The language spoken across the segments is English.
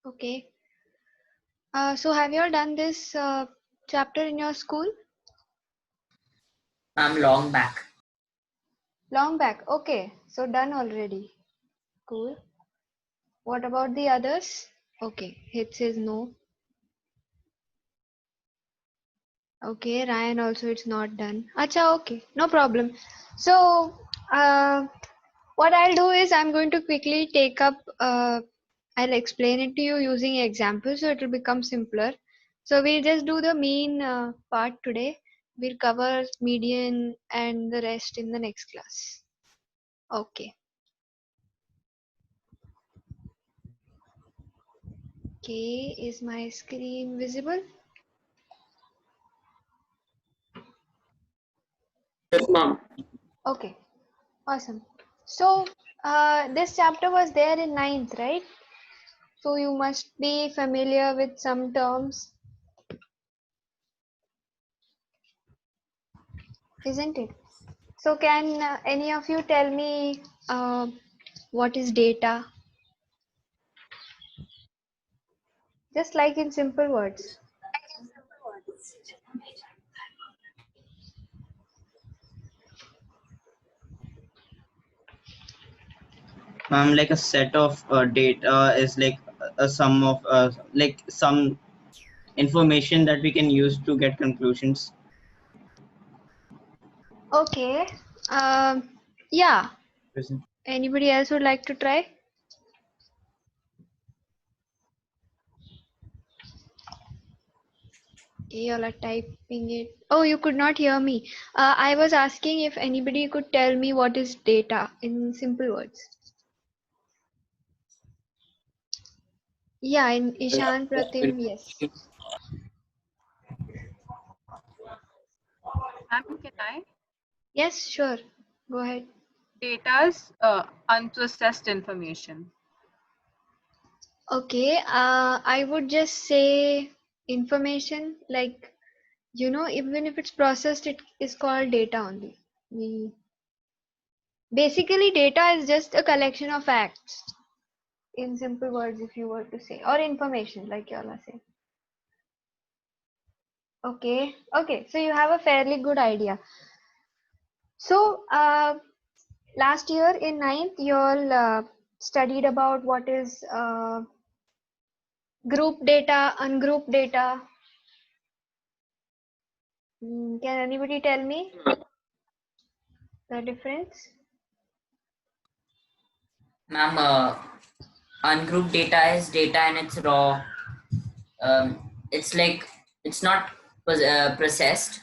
Okay. So have you all done this chapter in your school? I'm long back. Long back. Okay. So done already. Cool. What about the others? Okay. It says no. Okay. Ryan also it's not done. Acha, okay. No problem. So what I'll do is I'm going to quickly take up I'll explain it to you using examples so it will become simpler. So we'll just do the mean part today. We'll cover median and the rest in the next class. Okay. Okay, is my screen visible? Yes, ma'am. Okay, awesome. So this chapter was there in ninth, right? So you must be familiar with some terms, isn't it? So can any of you tell me what is data? Just like in simple words. Like a set of data is like a sum of like some information that we can use to get conclusions. Okay. Yeah. Anybody else would like to try? You all are typing it. Oh, you could not hear me. I was asking if anybody could tell me what is data in simple words. Yeah, in Ishan, Pratim, yes. Ma'am, can I? Yes, sure. Go ahead. Data's unprocessed information. Okay, I would just say information like, you know, even if it's processed, it is called data only. Basically, data is just a collection of facts in simple words, if you were to say, or information, like you all are saying. Okay, okay, so you have a fairly good idea. So, last year in ninth, you all studied about what is group data, ungroup data. Can anybody tell me the difference? Ma'am, ungrouped data is data in its raw. It's like it's not processed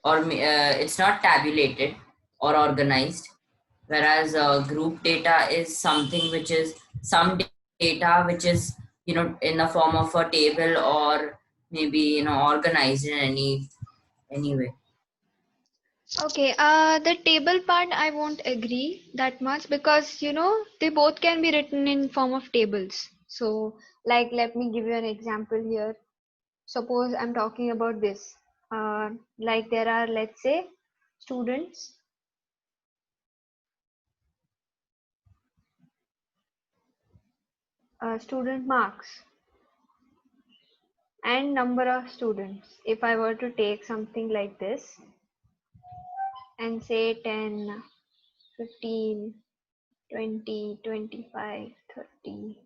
or it's not tabulated or organized. Whereas group data is something which is some data which is in the form of a table or maybe organized in any way. Okay, the table part I won't agree that much because you know they both can be written in form of tables. So, like, let me give you an example here. Suppose I'm talking about this. Like there are, let's say, students, student marks, and number of students. If I were to take something like this and say 10, 15, 20, 25, 30.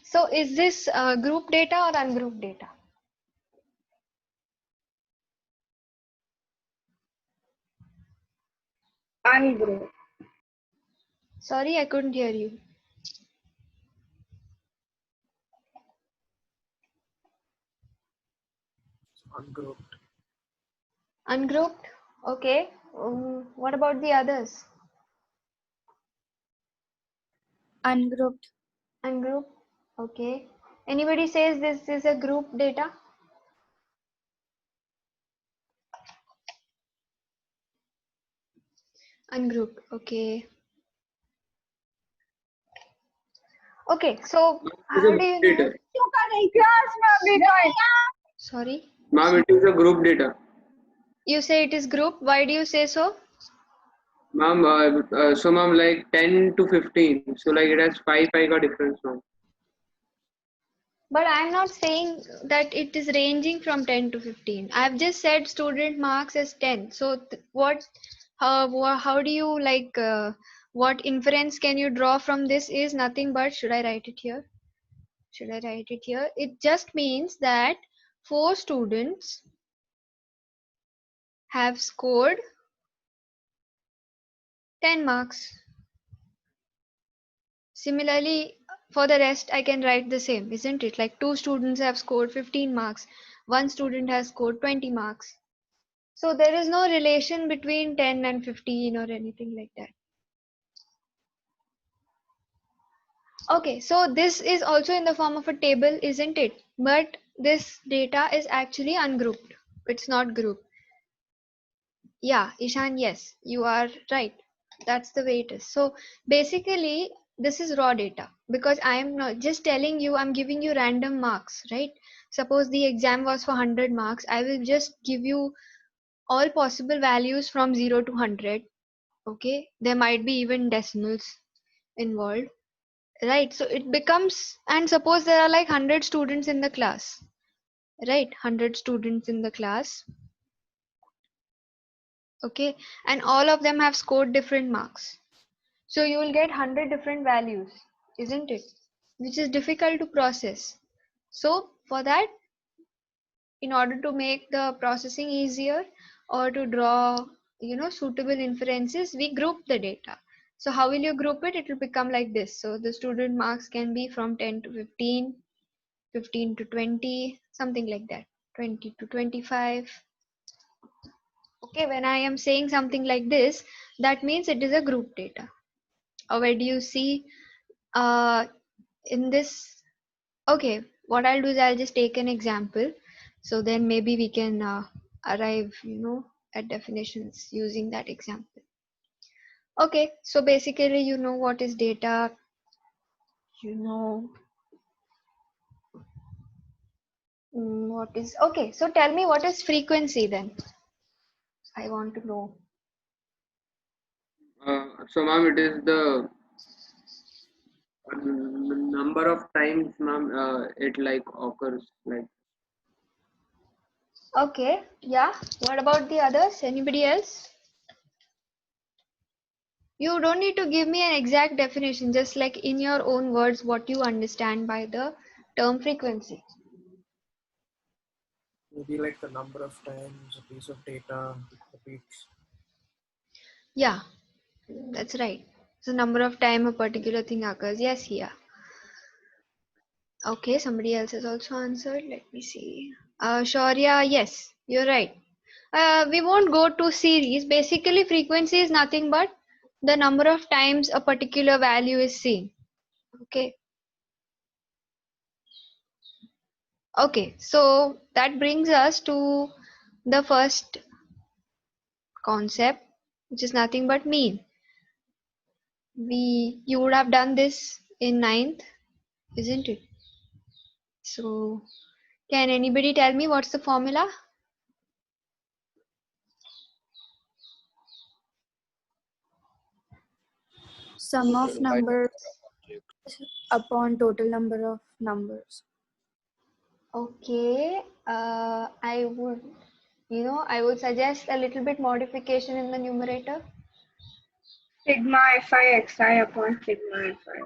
So is this group data or ungrouped data? Ungrouped. Sorry, I couldn't hear you. Ungrouped. Ungrouped? Okay. What about the others? Ungrouped. Ungrouped? Okay. Anybody says this is a group data? Ungrouped. Okay. Okay. So It is a how do group you know? data. Sorry. Ma'am, it is a group data. You say it is group. Why do you say so? Ma'am, so ma'am, like 10 to 15. So like it has 5 pica difference, ma'am. But I'm not saying that it is ranging from 10 to 15. I've just said student marks as 10. So what, how do you like, what inference can you draw from this is nothing but, should I write it here? Should I write it here? It just means that 4 students have scored 10 marks. Similarly, for the rest, I can write the same, isn't it? Like 2 students have scored 15 marks, 1 student has scored 20 marks. So there is no relation between 10 and 15 or anything like that. Okay, so this is also in the form of a table, isn't it? But this data is actually ungrouped. It's not grouped. Yeah, Ishan, yes, you are right. That's the way it is. So basically, this is raw data because I am not just telling you, I'm giving you random marks, right? Suppose the exam was for 100 marks. I will just give you all possible values from 0 to 100. Okay, there might be even decimals involved, right? So it becomes, and suppose there are like 100 students in the class, right? 100 students in the class. Okay, and all of them have scored different marks. So you will get 100 different values, isn't it? Which is difficult to process. So for that, in order to make the processing easier or to draw, suitable inferences, we group the data. So how will you group it? It will become like this. So the student marks can be from 10 to 15, 15 to 20, something like that, 20 to 25. Okay, when I am saying something like this, that means it is a group data. Or where do you see in this? Okay, what I'll do is I'll just take an example. So then maybe we can arrive, at definitions using that example. Okay, so basically, you know what is data, you know what is, okay, so tell me what is frequency then? I want to know. So ma'am, it is the number of times, ma'am, it like occurs. Like Okay, yeah. What about the others? Anybody else? You don't need to give me an exact definition, just like in your own words, what you understand by the term frequency. Maybe like the number of times a piece of data repeats. Yeah, that's right. So number of time a particular thing occurs. Yes, yeah. Okay, somebody else has also answered. Let me see. Shaurya, yes, you're right. We won't go to series. Basically, frequency is nothing but the number of times a particular value is seen. Okay. Okay, so that brings us to the first concept, which is nothing but mean. You would have done this in ninth, isn't it? So can anybody tell me what's the formula? Sum of numbers upon total number of numbers. Okay, I would suggest a little bit modification in the numerator. Sigma fi xi upon sigma fi.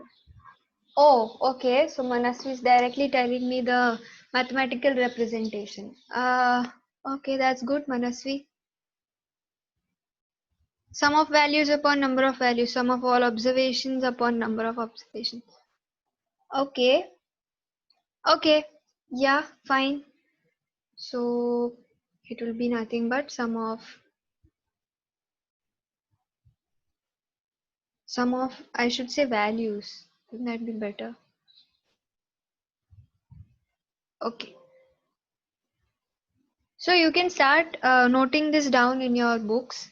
Oh, okay. So Manasvi is directly telling me the mathematical representation. Okay, that's good, Manasvi. Sum of values upon number of values, sum of all observations upon number of observations. Okay, okay, yeah, fine. So it will be nothing but sum of, I should say values. Wouldn't that be better? Okay. So you can start noting this down in your books.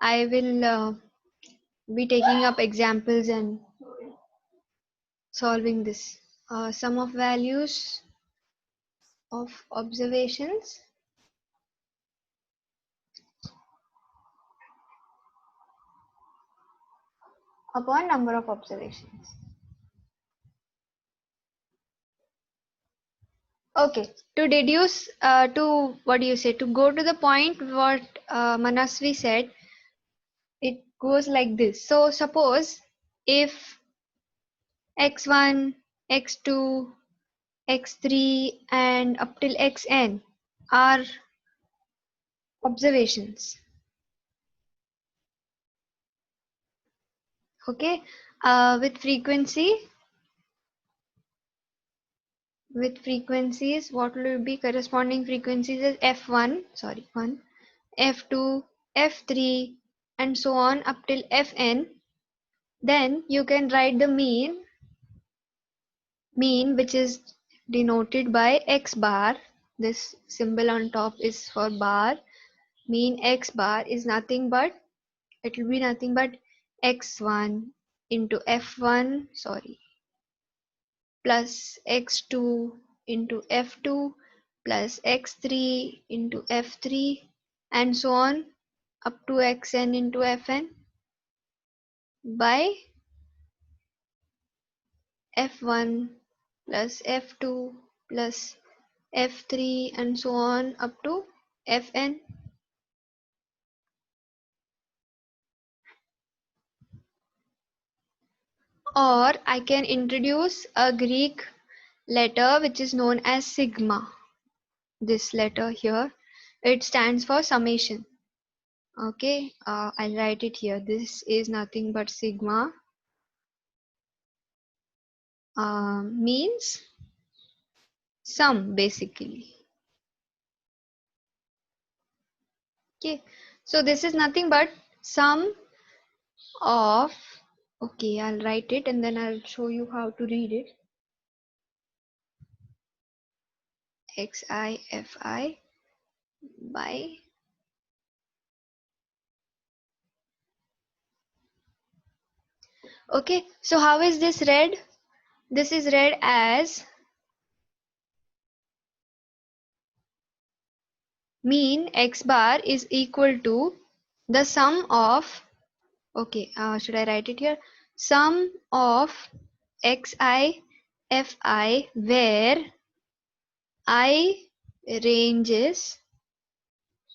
I will be taking up examples and solving this. Sum of values of observations. upon number of observations. Okay, to deduce, to what do you say, to go to the point what Manasvi said, it goes like this. So suppose if x1, x2, x3 and up till xn are observations. Okay, with frequencies, what will be corresponding frequencies is f1, sorry, 1, f2, f3 and so on up till fn. Then you can write the mean which is denoted by x bar. This symbol on top is for bar. Mean x bar is nothing but, it will be nothing but x1 into f1, sorry, plus x2 into f2 plus x3 into f3 and so on up to xn into fn by f1 plus f2 plus f3 and so on up to fn. Or I can introduce a Greek letter which is known as sigma. This letter here, it stands for summation. Okay, I'll write it here. This is nothing but sigma, means sum basically. Okay, so this is nothing but sum of, okay, I'll write it and then I'll show you how to read it. XI by, okay, so how is this read? This is read as mean x bar is equal to the sum of, okay, should I write it here? Sum of xi fi where I ranges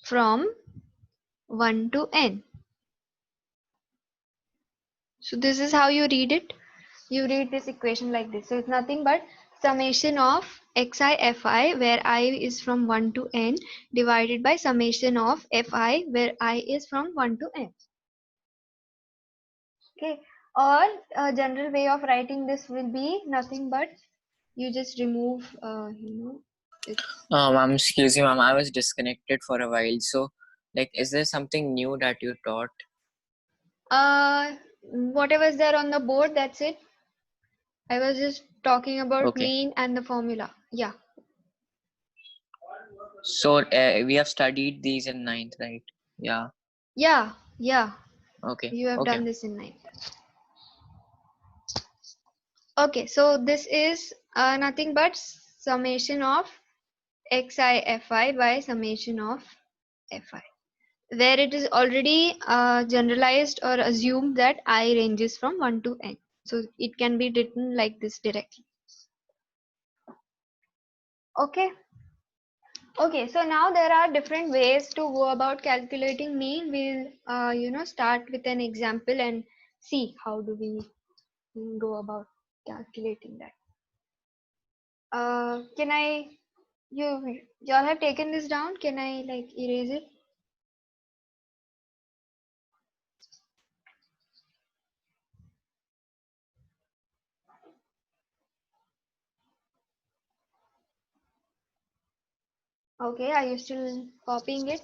from 1 to n. So this is how you read it. You read this equation like this. So it's nothing but summation of xi fi where I is from 1 to n divided by summation of fi where I is from 1 to n. Okay, or a general way of writing this will be nothing but you just remove, it's Excuse me, ma'am. I was disconnected for a while. So, like, is there something new that you taught? whatever is there on the board, that's it. I was just talking about Okay. mean and the formula. Yeah. So, we have studied these in ninth, right? Yeah. Yeah. Yeah. Okay. You have Okay. done this in 9th. Okay. So this is nothing but summation of xi fi by summation of fi, where it is already generalized or assumed that I ranges from 1 to n. So it can be written like this directly. Okay. Okay, so now there are different ways to go about calculating mean. We'll start with an example and see how do we go about calculating that. Can I, y'all have taken this down? Can I like erase it? Okay, are you still copying it?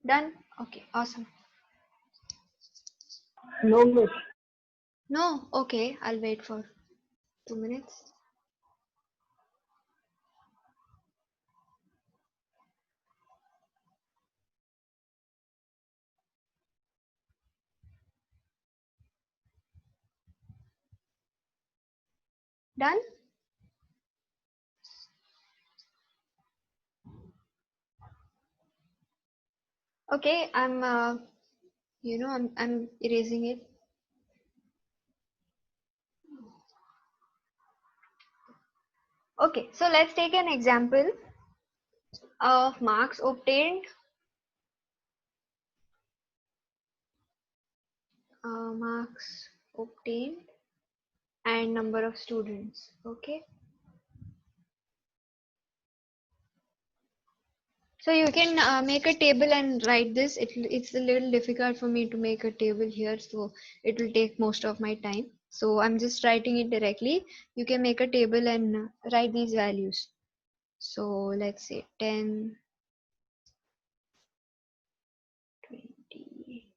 Done? Okay, awesome. No, miss. No? Okay, I'll wait for 2 minutes. Done? Okay, I'm erasing it. Okay, so let's take an example of marks obtained. Marks obtained and number of students. Okay, so you can make a table and write this. It's a little difficult for me to make a table here, so it will take most of my time. So I'm just writing it directly. You can make a table and write these values. So let's say 10, 20, 30.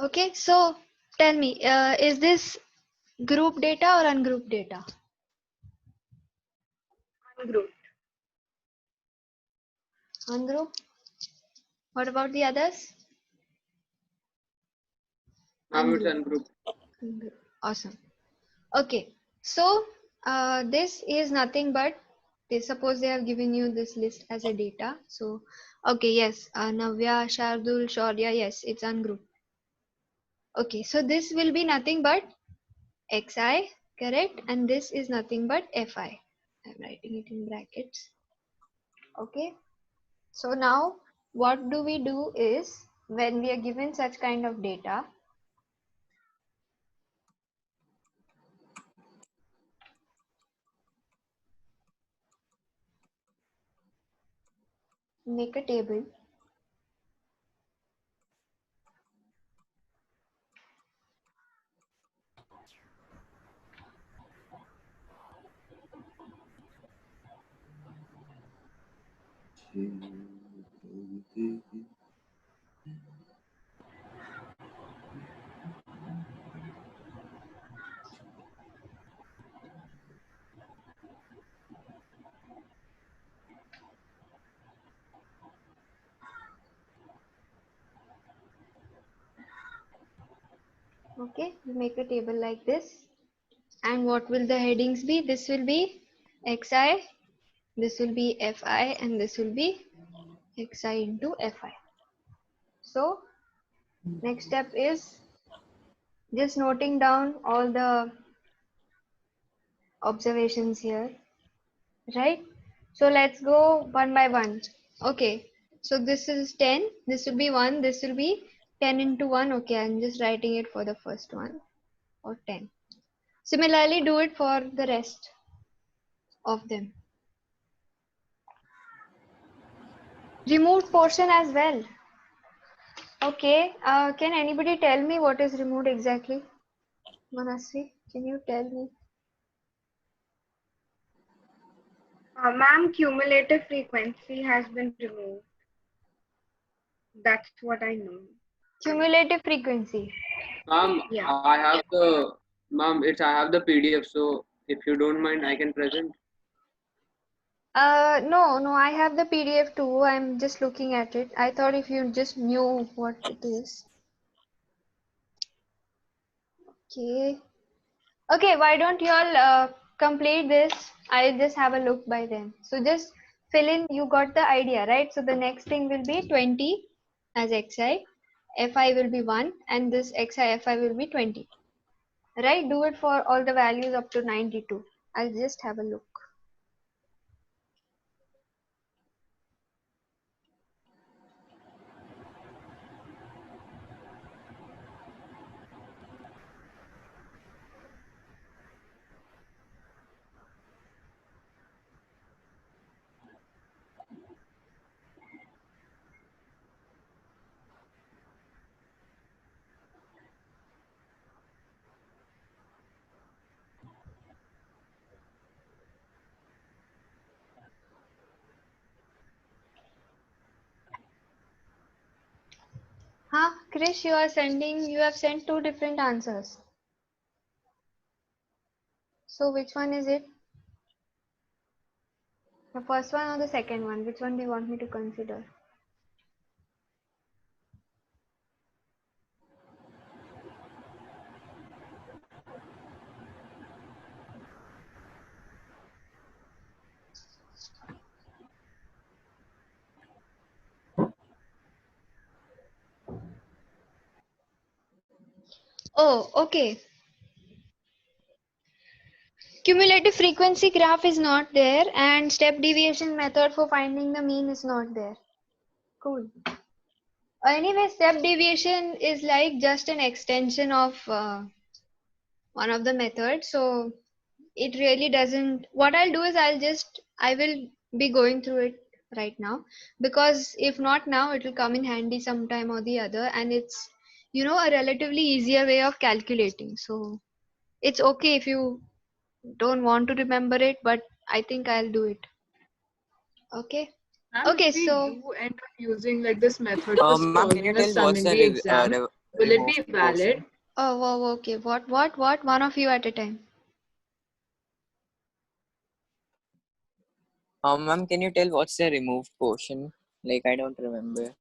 Okay, so tell me, is this group data or ungroup data? Ungroup. Ungroup. What about the others? It's Ungroup. ungroup. Ungroup. Awesome. Okay, so this is nothing but suppose they have given you this list as a data. So okay, yes, Navya, Shardul, Shaurya, yes, it's ungrouped. Okay, so this will be nothing but xi, correct? And this is nothing but fi. I'm writing it in brackets. Okay, so now what do we do is when we are given such kind of data, make a table. Okay, we make a table like this. And what will the headings be? This will be xi, this will be fi, and this will be xi into fi. So next step is just noting down all the observations here, right? So let's go one by one. Okay, so this is 10, this will be 1, this will be 10 into 1. Okay, I'm just writing it for the first one, or 10. Similarly, do it for the rest of them. Removed portion as well. Okay, can anybody tell me what is removed exactly? Manasvi, can you tell me? Ma'am, cumulative frequency has been removed. That's what I know. Cumulative frequency. Yeah. I have the PDF. So if you don't mind, I can present. No, I have the PDF too. I'm just looking at it. I thought if you just knew what it is. Okay. Okay, why don't you all complete this? I'll just have a look by then. So just fill in, you got the idea, right? So the next thing will be 20 as xi, fi will be 1, and this xi fi will be 20. Right? Do it for all the values up to 92. I'll just have a look. Huh, Krish, you have sent two different answers. So which one is it? The first one or the second one? Which one do you want me to consider? Oh, okay. Cumulative frequency graph is not there and step deviation method for finding the mean is not there. Cool. Anyway, step deviation is like just an extension of one of the methods. So it really doesn't. What I'll do is I will be going through it right now, because if not now, it will come in handy sometime or the other, and it's a relatively easier way of calculating. So it's okay if you don't want to remember it, but I think I'll do it. Okay. And Okay, if we so do end up using like this method for Ma'am, can you solving a tell sum what's in the the exam, will it be removed valid? portion? oh, wow, okay. What? One of you at a time. Ma'am, can you tell what's the removed portion? Like, I don't remember.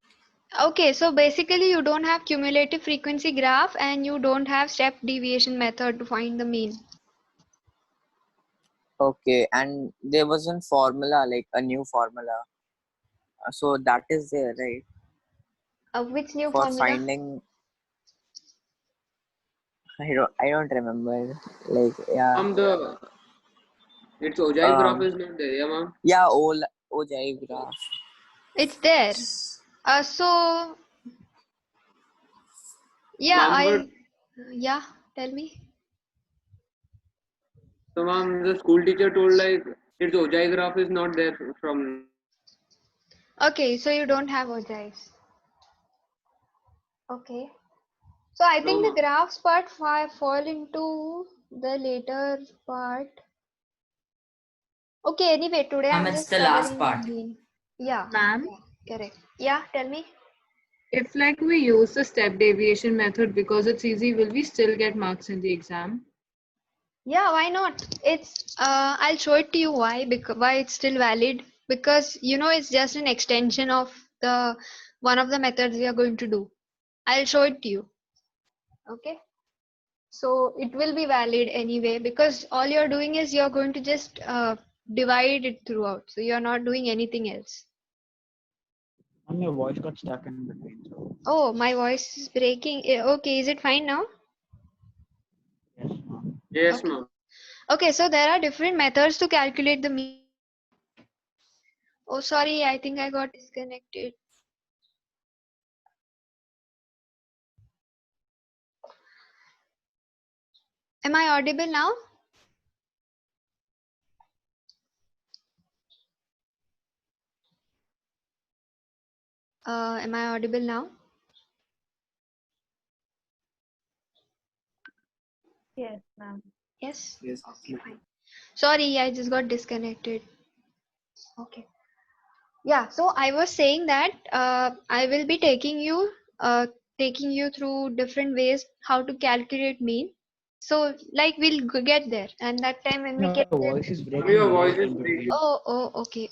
Okay, so basically you don't have cumulative frequency graph and you don't have step deviation method to find the mean. Okay, and there was one formula, like a new formula. So that is there, right? Which new For formula? finding, I don't remember. Like, yeah. Its ogive graph Um, is not there, yeah, ma'am. yeah, Ojai graph. It's there. So yeah, Ma'am, yeah, tell me. so ma'am, the school teacher told like its ogive graph is not there from. Okay, so you don't have ogives. Okay. So I No, think ma'am. the graphs part fall into the later part. Okay, anyway, today I'm It's just the last covering the part. mean. Yeah, Ma'am, correct. Yeah, tell me. if like we use the step deviation method because it's easy, will we still get marks in the exam? Yeah, why not? I'll show it to you why it's still valid, because it's just an extension of the one of the methods we are going to do. I'll show it to you. Okay. So it will be valid anyway, because all you're doing is you're going to just divide it throughout. So you're not doing anything else. And your voice got stuck in between. So Oh, my voice is breaking. Okay, is it fine now? yes, ma'am. Yes, Okay. ma'am. Okay, so there are different methods to calculate the mean. Oh, sorry, I think I got disconnected. Am I audible now? Am I audible now? Yes, ma'am. Yes? Yes. Okay, fine. Sorry, I just got disconnected. Okay. Yeah, so I was saying that I will be taking you through different ways how to calculate mean. So like we'll get there, and that time when we Your get there. voice is Ma'am, breaking your a voice lot is in breaking. between. Oh, okay.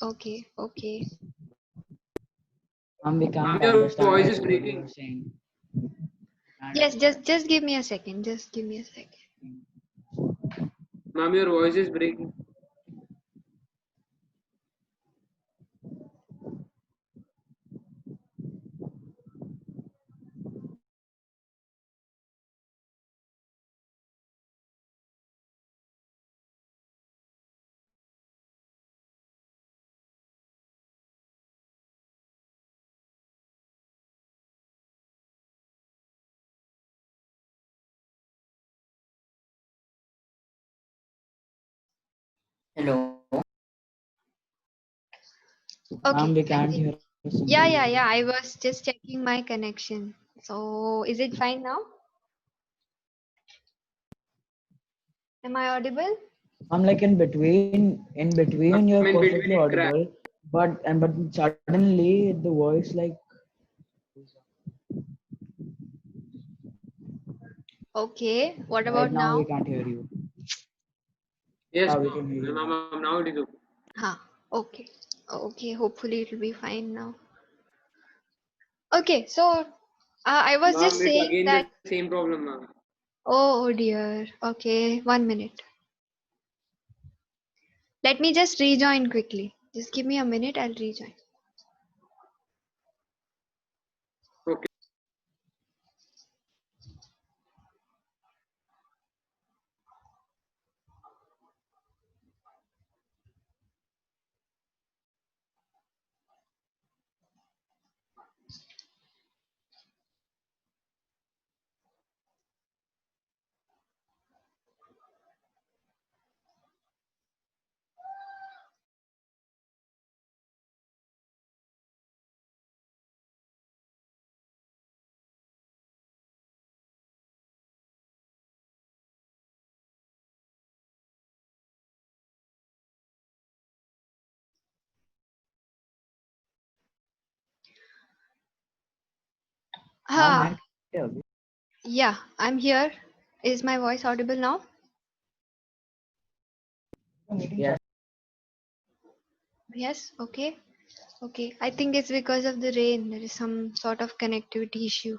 Ma'am, we Ma'am, can't your understand voice what is you breaking. are saying. Yes, just give me a second. Just give me a second. Ma'am, your voice is breaking. Hello. Okay, Ma'am, we I can't think. hear a single Yeah. word. I was just checking my connection. So is it fine now? Am I audible? I'm like in between, Ma'am, you're in between perfectly it cracked. audible, but suddenly the voice like Okay, what Right about now we now? can't hear you. Yes, We can hear you now. ma'am, now it is okay. Huh, okay. Okay, hopefully it will be fine now. Okay, so I was Ma'am, just it's saying again that. the same problem, ma'am. Oh dear. Okay, 1 minute. Let me just rejoin quickly. Just give me a minute, I'll rejoin. Okay. Ma'am, Ah, I'm here. yeah, I'm here. Is my voice audible now? Yes. Yes, okay. Okay, I think it's because of the rain. There is some sort of connectivity issue.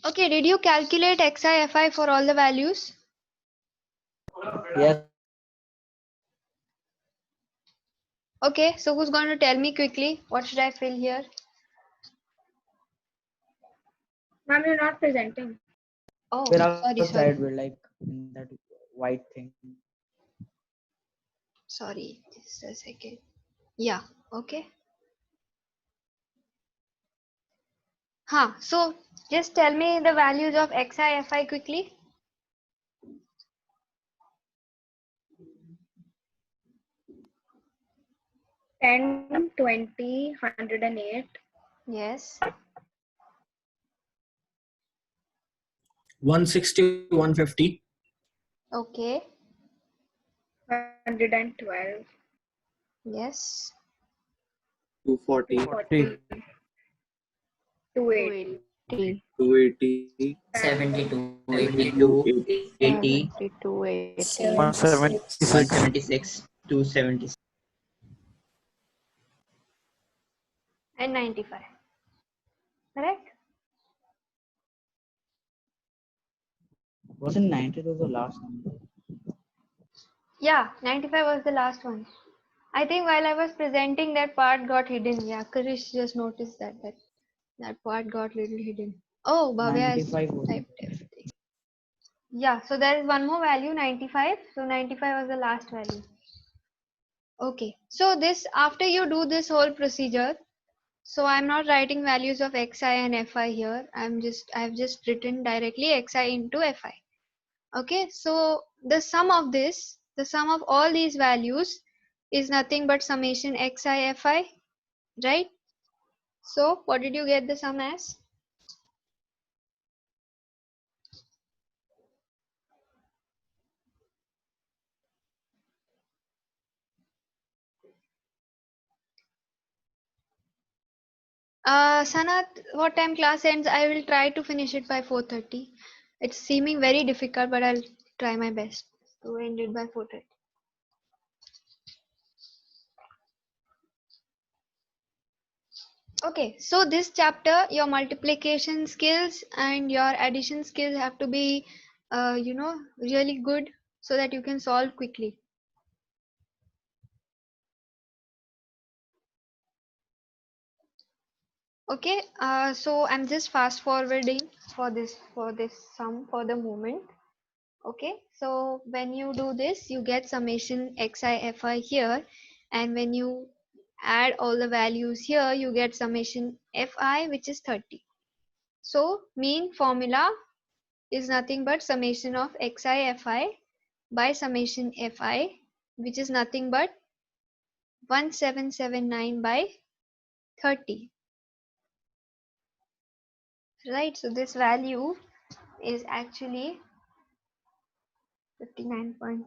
Okay, did you calculate xi fi for all the values? Yes. Okay, so who's going to tell me quickly? What should I fill here? Ma'am, you're not presenting. Oh, We're sorry, outside. sorry. We're like in that white thing. Sorry, just a second. Yeah, okay. Huh, so just tell me the values of xi fi quickly. 10, 20, 108, Yes. 160, 150. Okay. 112, Yes. 240, 240, 280, 280. 280, 72, 72, 80, 280. 176. 176, 276. And 95. Correct? Wasn't 90 was the last number? Yeah, 95 was the last one. I think while I was presenting, that part got hidden. Yeah, Krish just noticed that part got little hidden. Oh, Bhavya has 95 was. typed everything. Yeah, so there is one more value, 95. So 95 was the last value. Okay, so this, after you do this whole procedure, so I'm not writing values of xi and fi here. I've just written directly xi into fi. Okay, so the sum of this, the sum of all these values is nothing but summation xi fi, right? So what did you get the sum as? Sanat, what time class ends? I will try to finish it by 4:30. It's seeming very difficult, but I'll try my best to end it by 4:30. Okay, so this chapter, your multiplication skills and your addition skills have to be, really good so that you can solve quickly. Okay, so I'm just fast forwarding for this sum for the moment. Okay, so when you do this, you get summation xi fi here, and when you add all the values here, you get summation fi, which is 30. So mean formula is nothing but summation of xi fi by summation fi, which is nothing but 1779 by 30. Right, so this value is actually 59.3.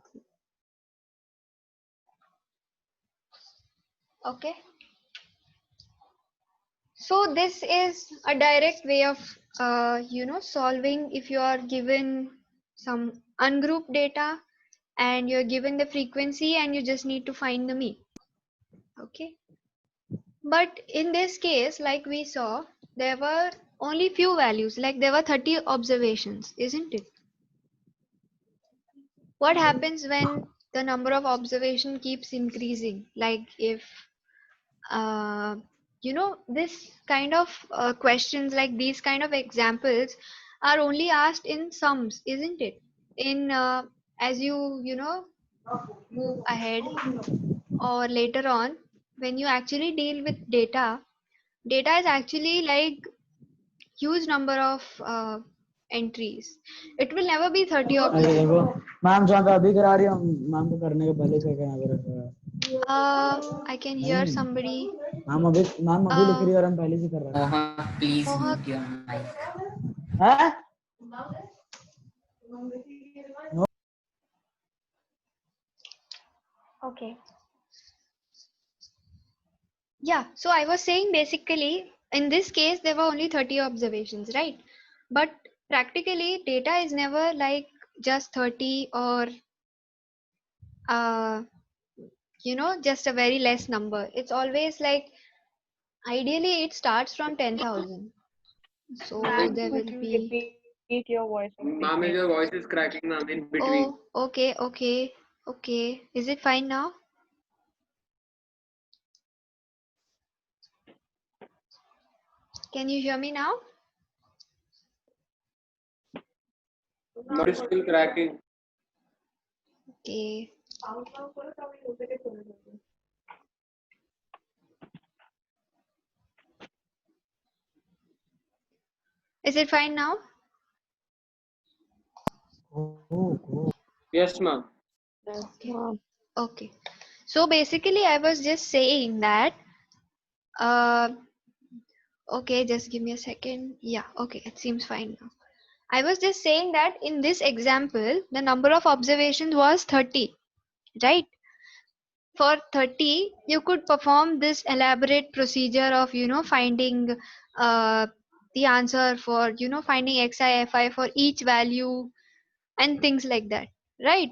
Okay, So this is a direct way of solving if you are given some ungrouped data and you're given the frequency and you just need to find the mean. Okay. But in this case, like we saw, there were only few values, like there were 30 observations, isn't it? What happens when the number of observation keeps increasing? Like if uh, this kind of questions, like these kind of examples are only asked in sums, isn't it? In as you move ahead or later on, when you actually deal with data, data is actually like huge number of entries. It will never be 30 अरे देखो observations. Ma'am जहाँ पे अभी करा रही हूँ ma'am को करने के पहले से क्या कर रहा है I can hear नहीं somebody. मैम अभी लिख Uh, रही है और हम पहले से कर रहे Mohan, please Mohak, mute your mic. हैं okay. Yeah, so I was saying basically in this case there were only 30 observations, right? But practically data is never like just 30 or uh, just a very less number. It's always like ideally it starts from 10,000. So Ma'am, there could will you be repeat your voice? Ma'am, your voice is cracking, ma'am, in between. oh okay. Is it fine now? Can you hear me now? But it's still cracking. Okay. Is it fine now? Yes, ma'am. Okay. Okay. So basically, I was just saying that, uh, okay, just give me a second. Yeah, okay, it seems fine now. I was just saying that in this example, the number of observations was 30, right? For 30, you could perform this elaborate procedure of, finding the answer for, finding xi, fi for each value and things like that, right?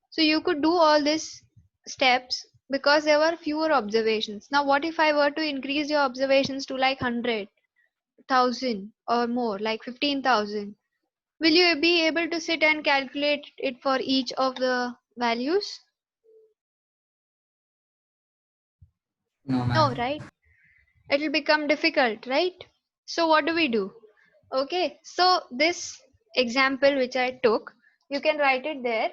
So you could do all these steps because there were fewer observations. Now, what if I were to increase your observations to like 100,000 or more, like 15,000? Will you be able to sit and calculate it for each of the values? No, No, ma'am. right? It will become difficult, right? So what do we do? Okay, so this example which I took, you can write it there.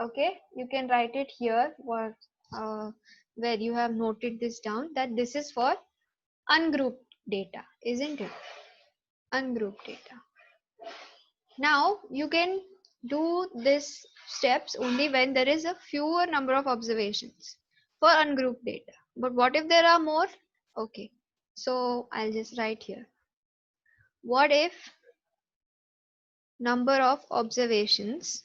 Okay, you can write it here uh, where you have noted this down, that this is for ungrouped data, isn't it? Ungrouped data. Now you can do this steps only when there is a fewer number of observations for ungrouped data. But what if there are more? Okay, so I'll just write here. What if number of observations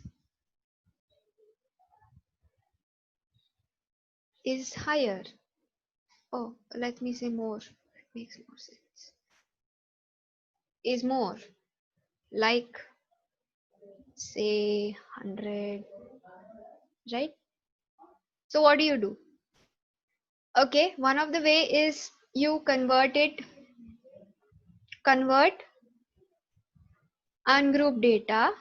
is higher? Oh, let me say more. It makes more sense. Is more, like say 100, right? So what do you do? Okay, one of the way is you convert ungrouped data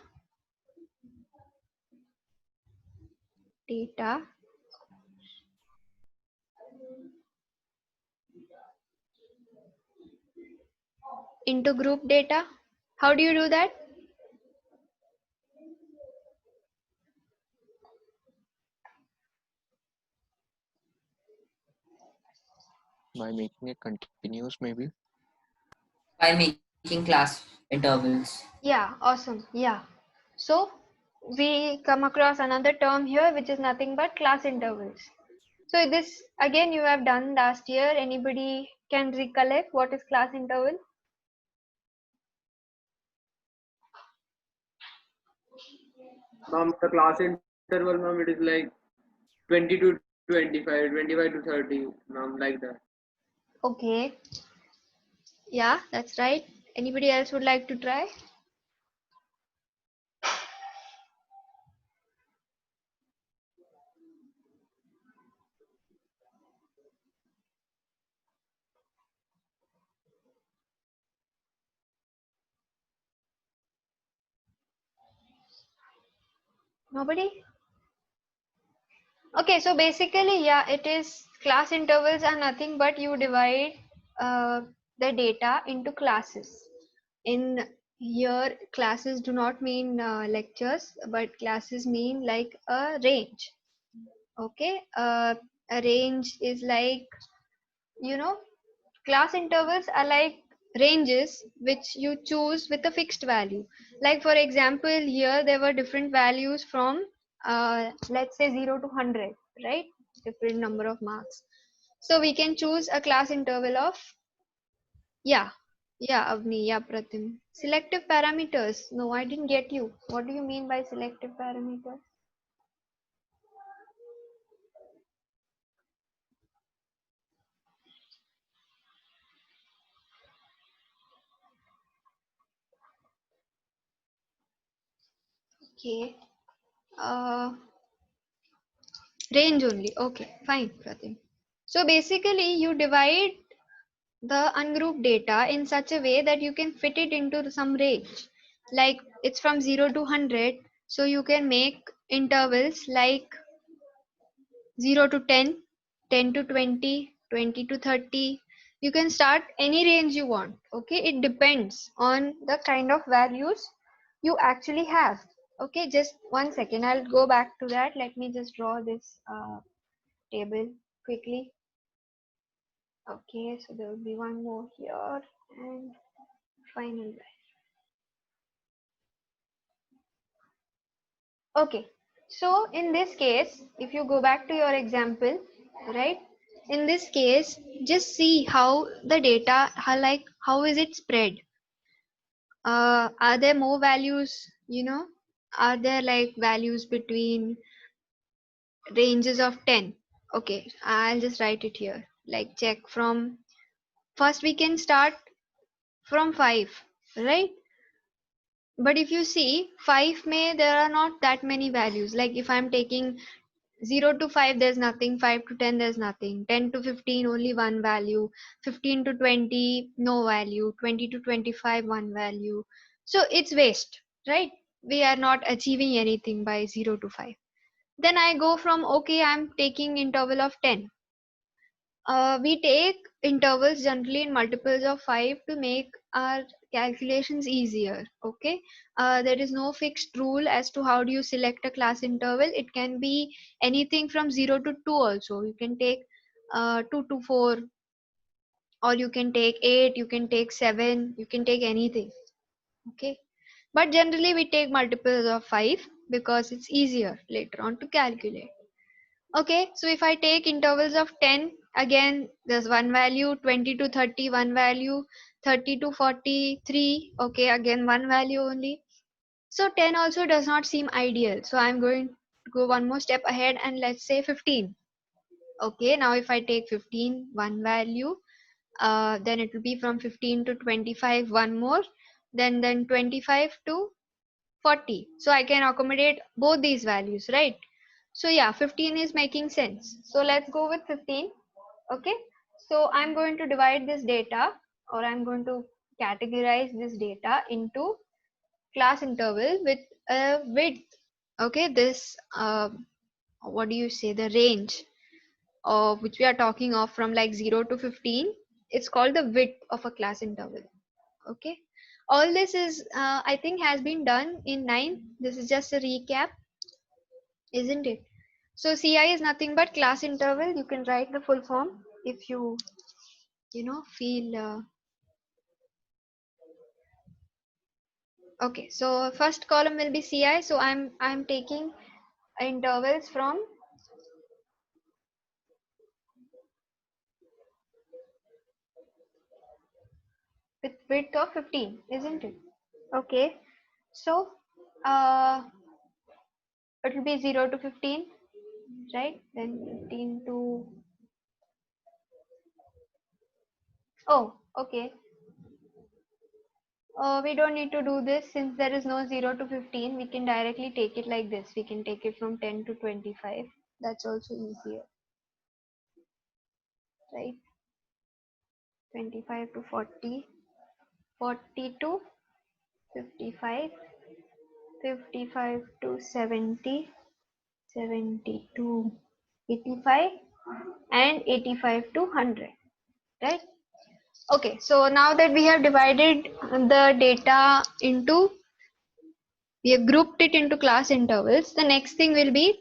into group data. How do you do that? By making it continuous, maybe. By making class intervals. Yeah, awesome. Yeah. So we come across another term here, which is nothing but class intervals. So this again you have done last year. Anybody can recollect what is class interval? Ma'am, the class interval, ma'am, it is like 20 to 25, 25 to 30, ma'am, like that. Okay. Yeah, that's right. Anybody else would like to try? Nobody? Okay, so basically, yeah, it is class intervals are nothing but you divide uh, the data into classes. In here, classes do not mean lectures, but classes mean like a range. Okay, a range is like, you know, class intervals are like ranges which you choose with a fixed value. Like for example, here there were different values from let's say 0 to 100, right? Different number of marks. So we can choose a class interval of, yeah, yeah, Avni, yeah, Pratim. Selective parameters. No, I didn't get you. What do you mean by selective parameters? Okay. Uh, Range only. Okay, fine, Pratim. So basically, you divide the ungrouped data in such a way that you can fit it into some range. Like it's from 0 to 100, so you can make intervals like 0 to 10, 10 to 20, 20 to 30. You can start any range you want. Okay, it depends on the kind of values you actually have. Okay, just one second. I'll go back to that. Let me just draw this table quickly. Okay, so there will be one more here and final. Okay, so in this case, if you go back to your example, right? In this case, just see how the data, how is it spread? Are there more values, are there like values between ranges of 10? Okay, I'll just write it here. Like check from, first we can start from 5, right? But if you see 5 may there are not that many values. Like if I'm taking 0 to 5 there's nothing, 5 to 10 there's nothing, 10 to 15 only one value, 15 to 20 no value, 20 to 25 one value. So it's waste, right? We are not achieving anything by 0 to 5. Then I go from, okay, I'm taking interval of 10. We take intervals generally in multiples of 5 to make our calculations easier. Okay, there is no fixed rule as to how do you select a class interval. It can be anything from 0 to 2 also. You can take 2 to 4, or you can take 8, you can take 7, you can take anything. Okay, but generally we take multiples of 5 because it's easier later on to calculate. Okay, so if I take intervals of 10, again, there's one value, 20 to 30, one value, 30 to 43, okay, again, one value only. So 10 also does not seem ideal. So I'm going to go one more step ahead and let's say 15. Okay, now if I take 15, one value, then it will be from 15 to 25, one more, then 25 to 40. So I can accommodate both these values, right? So yeah, 15 is making sense. So let's go with 15. Okay. So I'm going to divide this data, or I'm going to categorize this data into class interval with a width. Okay. This, what do you say, the range of which we are talking of from like 0 to 15. It's called the width of a class interval. Okay. All this is, I think, has been done in 9. This is just a recap, isn't it? So CI is nothing but class interval. You can write the full form if you feel okay. So first column will be CI. So I'm taking intervals from with width of 15, isn't it? Okay. So it will be 0 to 15, right? Then 15 to, oh, okay. We don't need to do this since there is no 0 to 15. We can directly take it like this. We can take it from 10 to 25. That's also easier, right? 25 to 40, 40 to 55, 55 to 70, 70 to 85, and 85 to 100, right? Okay, so now that we have divided the data into, we have grouped it into class intervals, the next thing will be,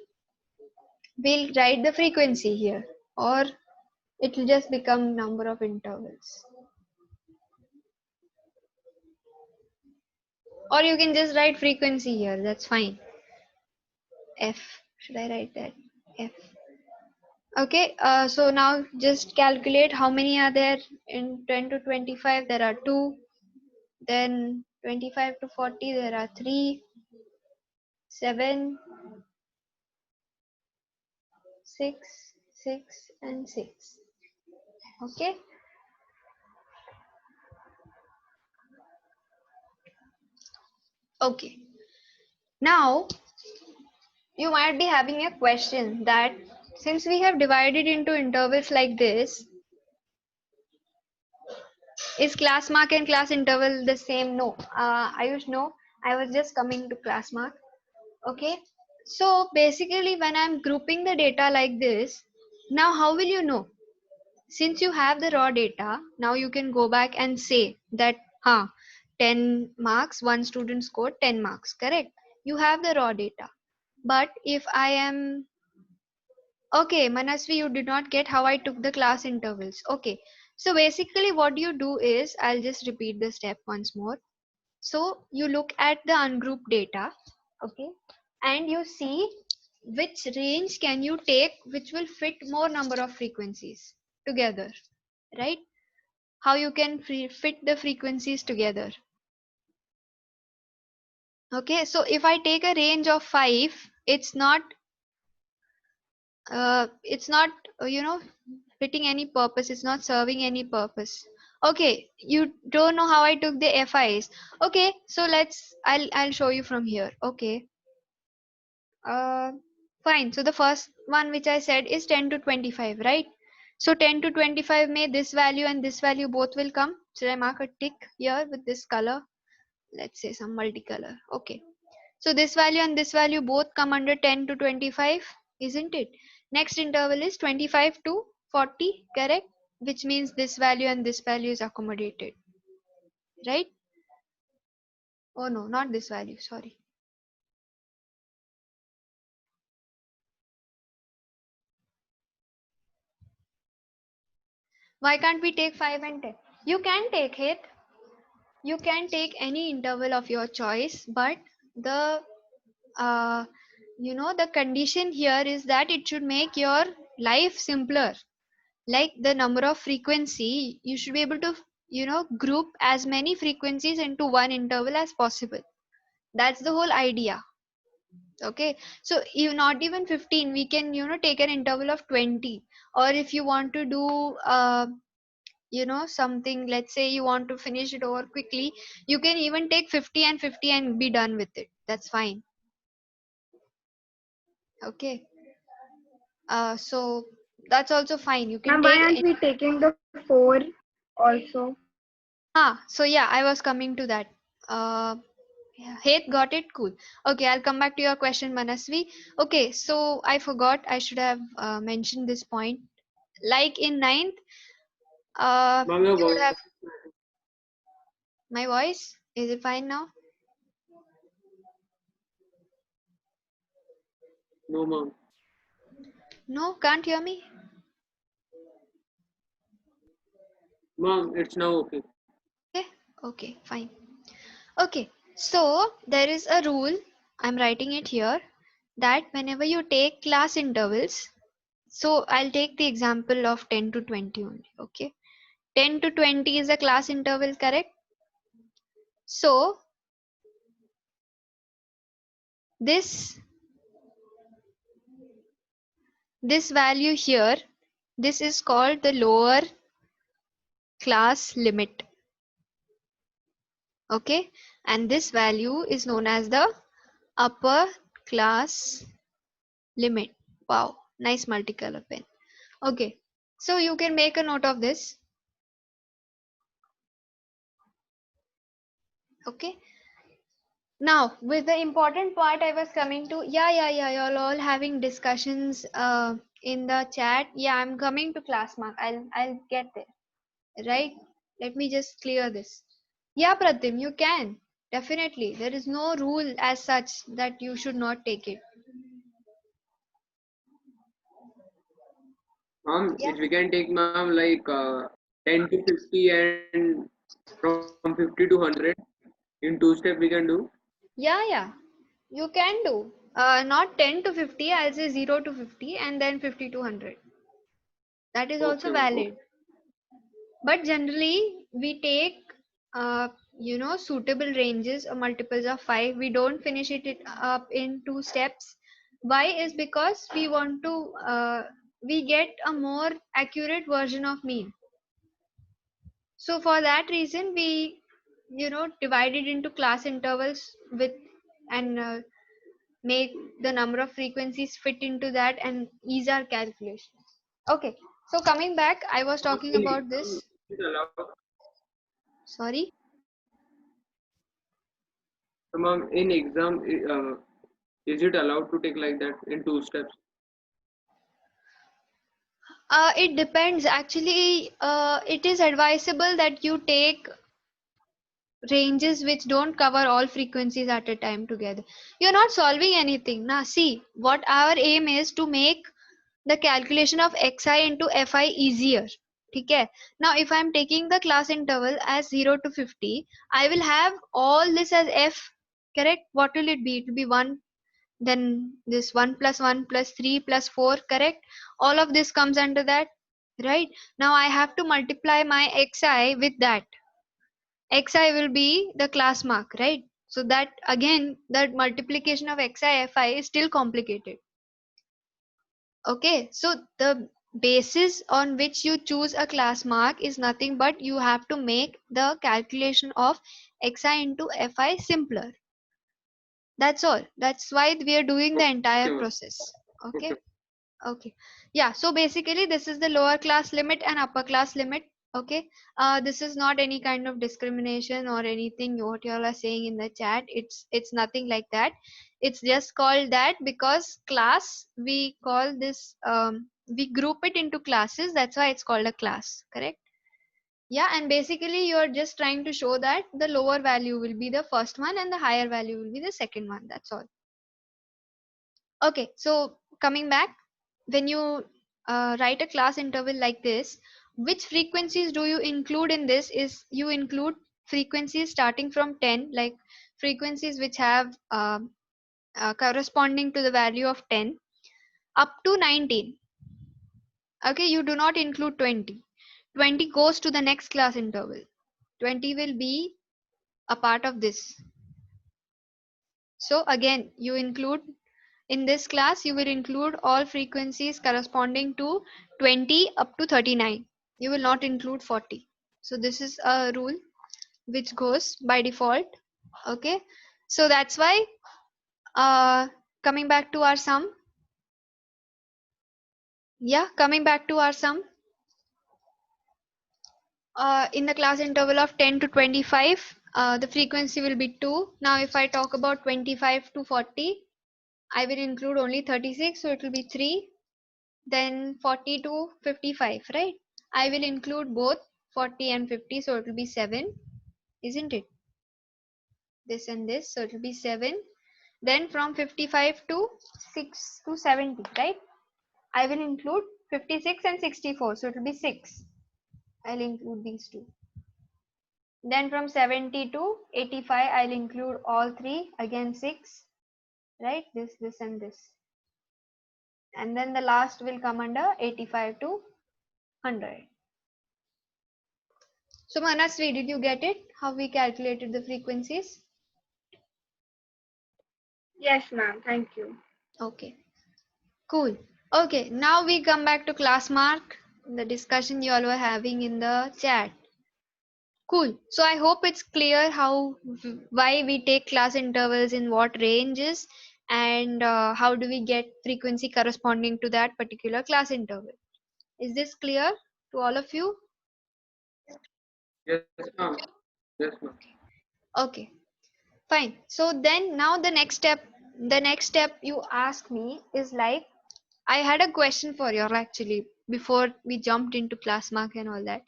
we'll write the frequency here, or it will just become number of intervals. Or you can just write frequency here, that's fine. F, should I write that? F. Okay, so now just calculate how many are there in 10 to 25. There are 2. Then 25 to 40, there are 3, 7, 6, 6, and 6. Okay. Okay. Now, you might be having a question that since we have divided into intervals like this, is class mark and class interval the same? No. Ayush, no. I was just coming to class mark. Okay. So basically, when I'm grouping the data like this, now how will you know? Since you have the raw data, now you can go back and say that 10 marks, one student scored 10 marks, correct? You have the raw data. But if I am, okay, Manasvi, you did not get how I took the class intervals. Okay, so basically what you do is, I'll just repeat the step once more. So you look at the ungrouped data, okay, and you see which range can you take which will fit more number of frequencies together, right? How you can fit the frequencies together. Okay, so if I take a range of 5, it's not fitting any purpose, it's not serving any purpose. Okay, you don't know how I took the FIs. Okay, so I'll show you from here. Okay, fine. So the first one which I said is 10 to 25, right? So 10 to 25 may this value and this value both will come. Should I mark a tick here with this color? Let's say some multicolor. Okay, so this value and this value both come under 10 to 25, isn't it? Next interval is 25 to 40, correct? Which means this value and this value is accommodated, right? Oh no, not this value, sorry. Why can't we take 5 and 10? You can take it. You can take any interval of your choice, but the the condition here is that it should make your life simpler. Like the number of frequency, you should be able to group as many frequencies into one interval as possible. That's the whole idea. Okay, so you not even 15, we can take an interval of 20. Or if you want to do something, let's say you want to finish it over quickly, you can even take 50 and 50 and be done with it. That's fine. Okay, so that's also fine. You can And why take aren't we taking the 4 also? so yeah, I was coming to that. Yeah, Heth got it, cool. Okay, I'll come back to your question, Manasvi. Okay, so I forgot, I should have mentioned this point. Like in ninth, Ma'am, your you would voice. have my voice. Is it fine now? No, ma'am. No, can't hear me. Ma'am, it's now okay. Okay, okay, fine. Okay, so there is a rule, I'm writing it here, that whenever you take class intervals, so I'll take the example of 10 to 20 only. Okay, 10 to 20 is a class interval, correct? So this value here, this is called the lower class limit. Okay, and this value is known as the upper class limit. Wow, nice multicolor pen. Okay, so you can make a note of this. Okay, now with the important part I was coming to. Yeah, you're all having discussions in the chat. Yeah, I'm coming to class mark. I'll get there. Right, let me just clear this. Yeah, Pratim, you can definitely. There is no rule as such that you should not take it. Yeah, If we can take, ma'am, like 10 to 50 and from 50 to 100 in 2 steps we can do. yeah, you can do not 10 to 50. I'll say 0 to 50 and then 50 to 100. That is Okay, also ma'am. Okay. valid, but generally we take uh, suitable ranges or multiples of 5. We don't finish it up in 2 steps. Why is because we want to we get a more accurate version of mean. So for that reason we divide it into class intervals with and make the number of frequencies fit into that and ease our calculation. Okay, so coming back, I was Ma'am, talking in about exam, this. is it allowed? Sorry. So, ma'am, in exam, is it allowed to take like that in 2 steps? It depends. Actually, it is advisable that you take ranges which don't cover all frequencies at a time together. You're not solving anything. Now, see, what our aim is to make the calculation of xi into fi easier. Okay. Now, if I'm taking the class interval as 0 to 50, I will have all this as f. Correct? What will it be? It will be 1, then this 1 plus 1 plus 3 plus 4. Correct? All of this comes under that. Right? Now, I have to multiply my xi with that. Xi will be the class mark, right? So that again, that multiplication of xi fi is still complicated. Okay, so the basis on which you choose a class mark is nothing but you have to make the calculation of xi into fi simpler. That's all. That's why we are doing the entire Okay, ma'am. process. Okay. Okay. Okay. Yeah. So basically, this is the lower class limit and upper class limit. Okay. This is not any kind of discrimination or anything what you all are saying in the chat. It's nothing like that. It's just called that because class we call this we group it into classes. That's why it's called a class. Correct. Yeah. And basically, you're just trying to show that the lower value will be the first one and the higher value will be the second one. That's all. Okay, so coming back, when you write a class interval like this, which frequencies do you include in this? Is you include frequencies starting from 10, like frequencies which have corresponding to the value of 10 up to 19. Okay, you do not include 20. 20 goes to the next class interval. 20 will be a part of this. So again, you include in this class, you will include all frequencies corresponding to 20 up to 39. You will not include 40. So this is a rule which goes by default. Okay. So that's why coming back to our sum. Yeah, coming back to our sum. In the class interval of 10 to 25, the frequency will be 2. Now if I talk about 25 to 40, I will include only 36, so it will be 3. Then 40 to 55, right? I will include both 40 and 50, so it will be 7, isn't it? This and this, so it will be 7. Then from 55 to 6 to 70, right? I will include 56 and 64, so it will be 6. I'll include these two. Then from 70 to 85, I'll include all three, again 6, right? This and this. And then the last will come under 85 to 100. So Manasvi, did you get it? How we calculated the frequencies? Yes, ma'am. Thank you. Okay, cool. Okay, now we come back to class mark, the discussion you all were having in the chat. Cool. So I hope it's clear why we take class intervals in what ranges, and how do we get frequency corresponding to that particular class interval. Is this clear to all of you? Yes, ma'am. Yes, ma'am. Okay, fine. So then now the next step you ask me is like, I had a question for you actually before we jumped into class mark and all that.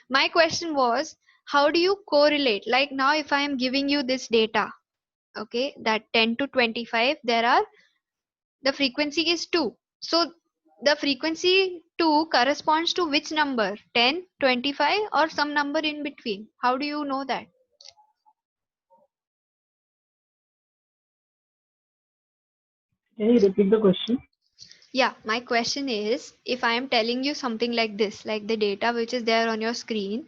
My question was, how do you correlate? Like now if I am giving you this data, okay, that 10 to 25, the frequency is 2. So the frequency 2 corresponds to which number? 10, 25, or some number in between? How do you know that? Can you repeat the question? Yeah, my question is, if I am telling you something like this, like the data which is there on your screen,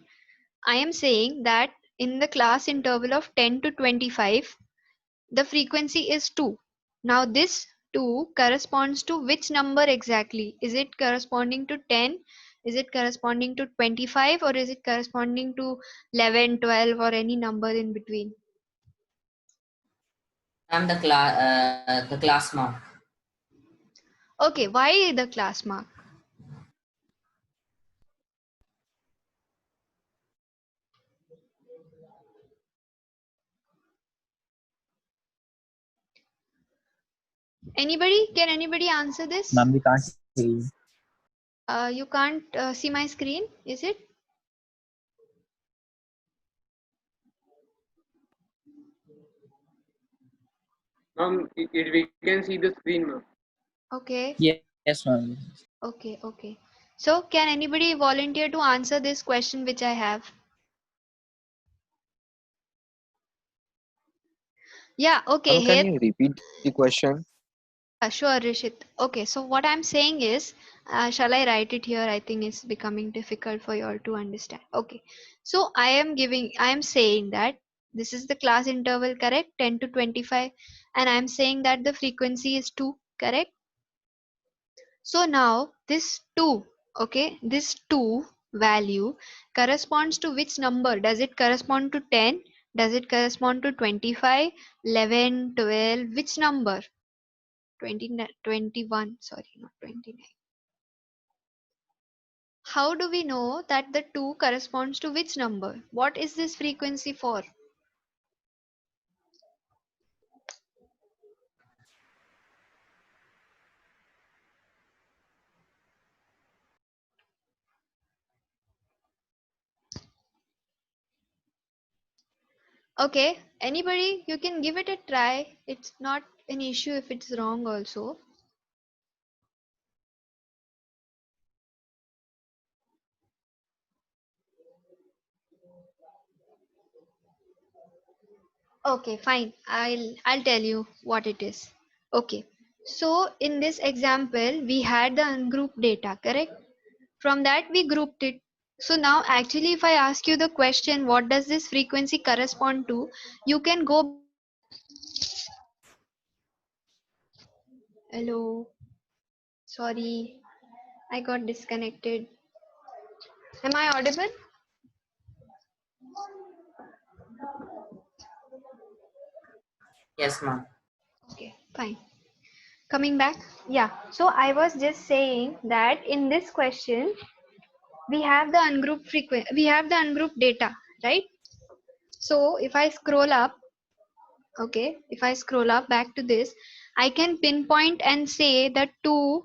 I am saying that in the class interval of 10 to 25, the frequency is 2. Now this 2 corresponds to which number exactly? Is it corresponding to 10? Is it corresponding to 25, or is it corresponding to 11, 12, or any number in between? I'm the class mark. Okay, why the class mark? Anybody? Can anybody answer this? Ma'am, we can't hear you. You can't see my screen, is it? Ma'am, we can see the screen, ma'am. Okay, Yes, ma'am. okay. So can anybody volunteer to answer this question which I have? Yeah, okay, Ma'am, can here. you repeat the question? Yeah, sure, Rishit. Okay, so what I'm saying is, shall I write it here? I think it's becoming difficult for you all to understand. Okay, so I am saying that this is the class interval, correct? 10 to 25, and I'm saying that the frequency is 2, correct? So now this 2, okay, this 2 value corresponds to which number? Does it correspond to 10? Does it correspond to 25, 11, 12? Which number? 20, 21, sorry, not 29. How do we know that the 2 corresponds to which number? What is this frequency for? Okay, anybody, you can give it a try. It's not an issue if it's wrong also. Okay, fine. I'll tell you what it is. Okay. So in this example, we had the ungrouped data, correct? From that we grouped it. So now actually if I ask you the question, what does this frequency correspond to? You can go. Hello. Sorry, I got disconnected. Am I audible? Yes, ma'am. Okay, fine. Coming back. Yeah. So I was just saying that in this question, we have the ungrouped data, right? So if I scroll up, okay, if I scroll up back to this, I can pinpoint and say that two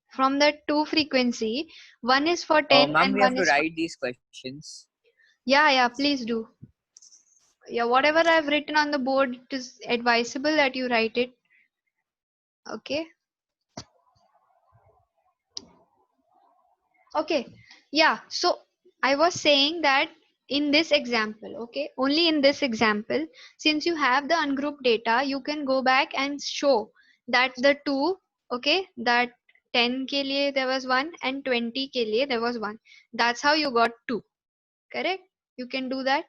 from the two frequency, one is for 10 Ma'am, and we have one to is for. write these questions. Yeah, please do. Yeah, whatever I've written on the board, it is advisable that you write it. Okay. Okay. Yeah. So I was saying that in this example, okay, only in this example, since you have the ungrouped data, you can go back and show that the two, okay, that 10 ke liye there was one and 20 ke liye there was one. That's how you got two. Correct? You can do that.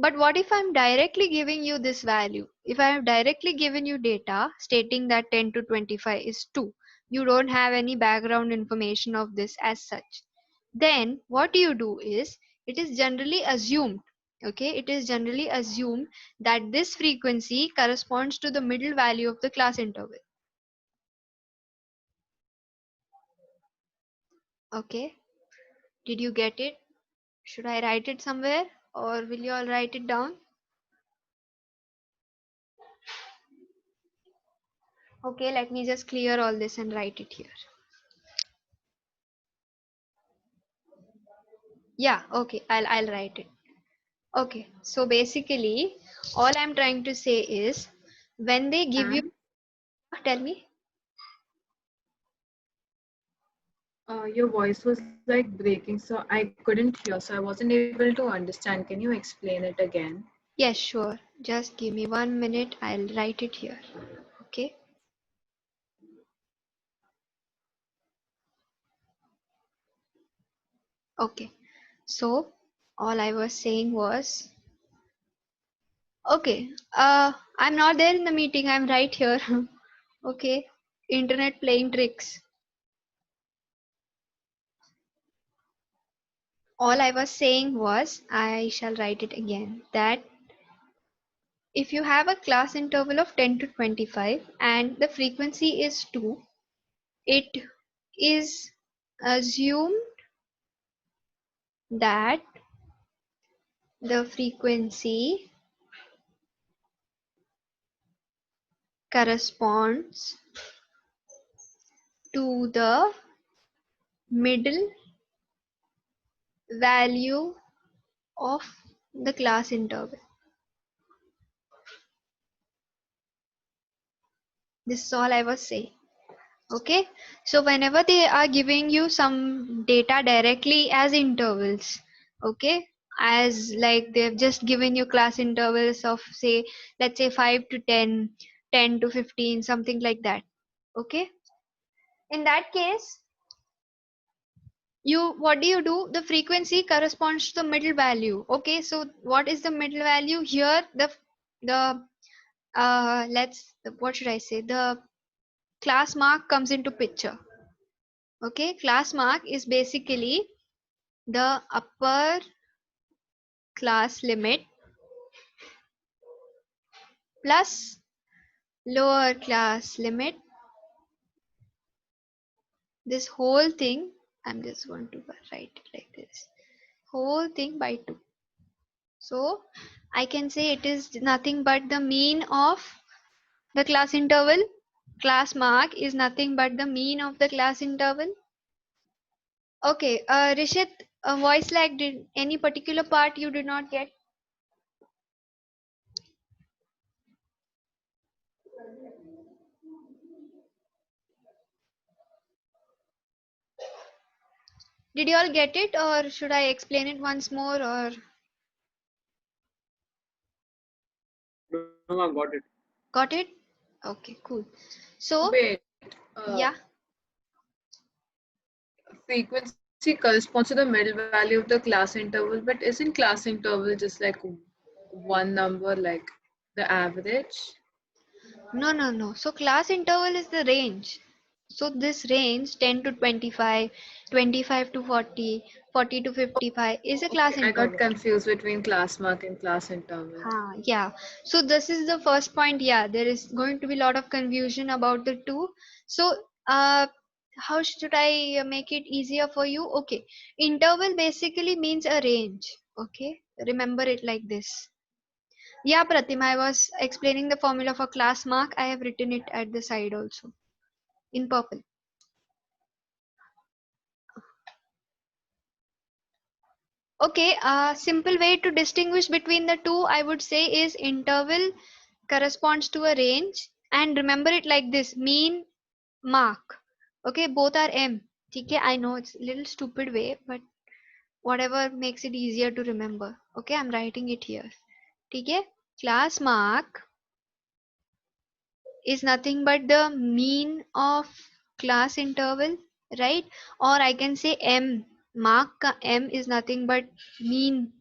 But what if I'm directly giving you this value? If I have directly given you data stating that 10 to 25 is 2, you don't have any background information of this as such. Then what you do is, it is generally assumed, okay, it is generally assumed that this frequency corresponds to the middle value of the class interval. Okay, did you get it? Should I write it somewhere, or will you all write it down? Okay, let me just clear all this and write it here. Yeah, okay, I'll write it. Okay, so basically all I'm trying to say is when they give you, And tell me. your voice was like breaking, so I couldn't hear, so I wasn't able to understand. Can you explain it again? Yes, sure. Just give me 1 minute. I'll write it here. Okay. Okay. So all I was saying was, okay, I'm not there in the meeting. I'm right here. Okay. Internet playing tricks. All I was saying was, I shall write it again, that if you have a class interval of 10 to 25 and the frequency is 2, it is assumed that the frequency corresponds to the middle value of the class interval. This is all I was saying. Okay, so whenever they are giving you some data directly as intervals, okay, as like they've just given you class intervals of, say, let's say 5 to 10, 10 to 15, something like that. Okay, in that case, what do? The frequency corresponds to the middle value. Okay, so what is the middle value here? The what should I say, the class mark comes into picture. Okay, class mark is basically the upper class limit plus lower class limit, this whole thing, I'm just going to write it like this, whole thing by 2. So I can say it is nothing but the mean of the class interval. Class mark is nothing but the mean of the class interval. Okay, Rishit, voice lag, did any particular part you did not get? Did you all get it, or should I explain it once more, or No, I got it. got it? Okay, cool. So Wait, yeah, frequency corresponds to the middle value of the class interval, but isn't class interval just like one number, like the average? no. So class interval is the range. So this range 10 to 25, 25 to 40, 40 to 55 is a class Okay, I got interval. confused between class mark and class interval. Yeah. So this is the first point. Yeah, there is going to be a lot of confusion about the two. So how should I make it easier for you? Okay, interval basically means a range. Okay, remember it like this. Yeah, Pratima, I was explaining the formula for class mark. I have written it at the side also in purple. Okay, a simple way to distinguish between the two, I would say, is interval corresponds to a range, and remember it like this, mean, mark. Okay, both are m. Okay, I know it's a little stupid way, but whatever makes it easier to remember. Okay, I'm writing it here. Okay, class mark is nothing but the mean of class interval, right? Or I can say m, mark ka m is nothing but mean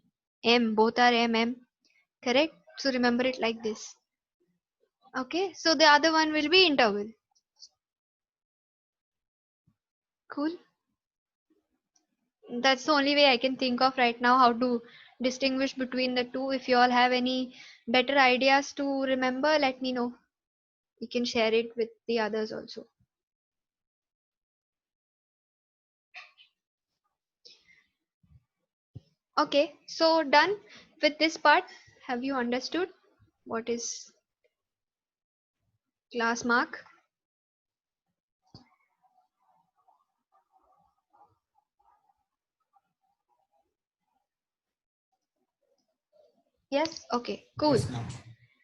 m, both are m, correct? So remember it like this. Okay, so the other one will be interval. Cool. That's the only way I can think of right now how to distinguish between the two. If you all have any better ideas to remember, let me know. You can share it with the others also. Okay, so done with this part. Have you understood what is class mark? Yes? Okay, cool. Yes, ma'am.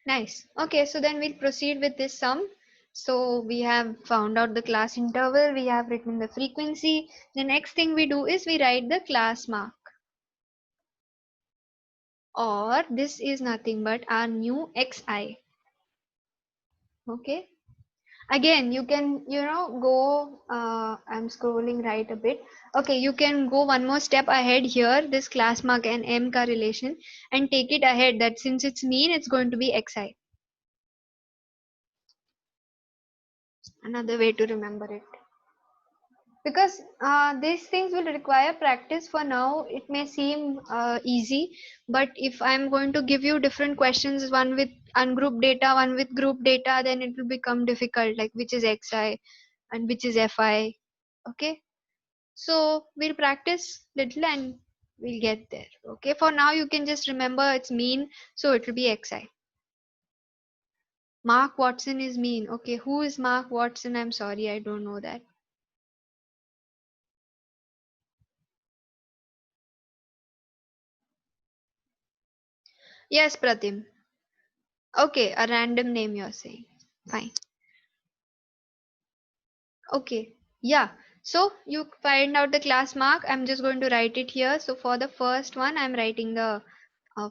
Nice. Okay, so then we'll proceed with this sum. So we have found out the class interval, we have written the frequency. The next thing we do is we write the class mark. Or this is nothing but our new xi. Okay. Again, you can, go, I'm scrolling right a bit. Okay, you can go one more step ahead here, this class mark and m ka relation, and take it ahead that since it's mean, it's going to be xi. Another way to remember it. Because these things will require practice. For now it may seem easy, but if I'm going to give you different questions, one with ungrouped data, one with group data, then it will become difficult, like which is xi and which is fi. Okay, so we'll practice little and we'll get there. Okay, for now you can just remember it's mean, so it will be xi. Mark Watson is mean. Okay, who is Mark Watson? I'm sorry, I don't know that. Yes, Pratim. Okay, a random name you're saying. Fine. Okay. Yeah. So you find out the class mark. I'm just going to write it here. So for the first one, I'm writing the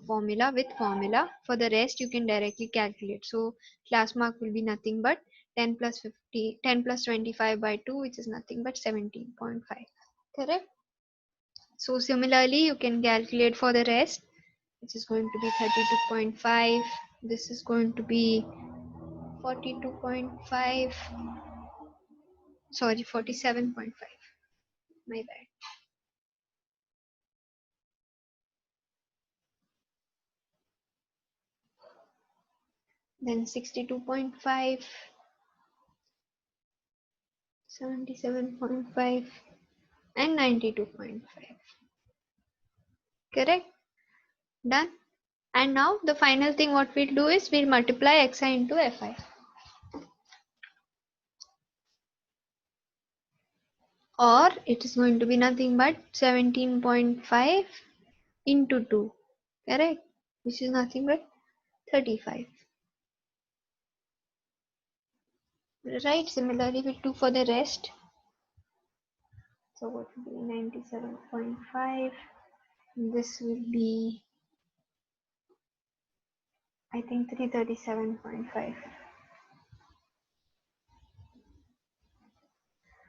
formula with formula. For the rest, you can directly calculate. So class mark will be nothing but 10 plus 50, 10 plus 25 by 2, which is nothing but 17.5. Correct? So similarly, you can calculate for the rest, which is going to be 32.5. This is going to be 42.5. Sorry, 47.5. My bad. Then 62.5, 77.5, and 92.5. Correct? Done. And now the final thing what we'll do is we'll multiply xi into fi. Or it is going to be nothing but 17.5 into 2. Correct? Which is nothing but 35. Right? Similarly, we'll do for the rest. So what will be 97.5? This will be, I think, 337.5.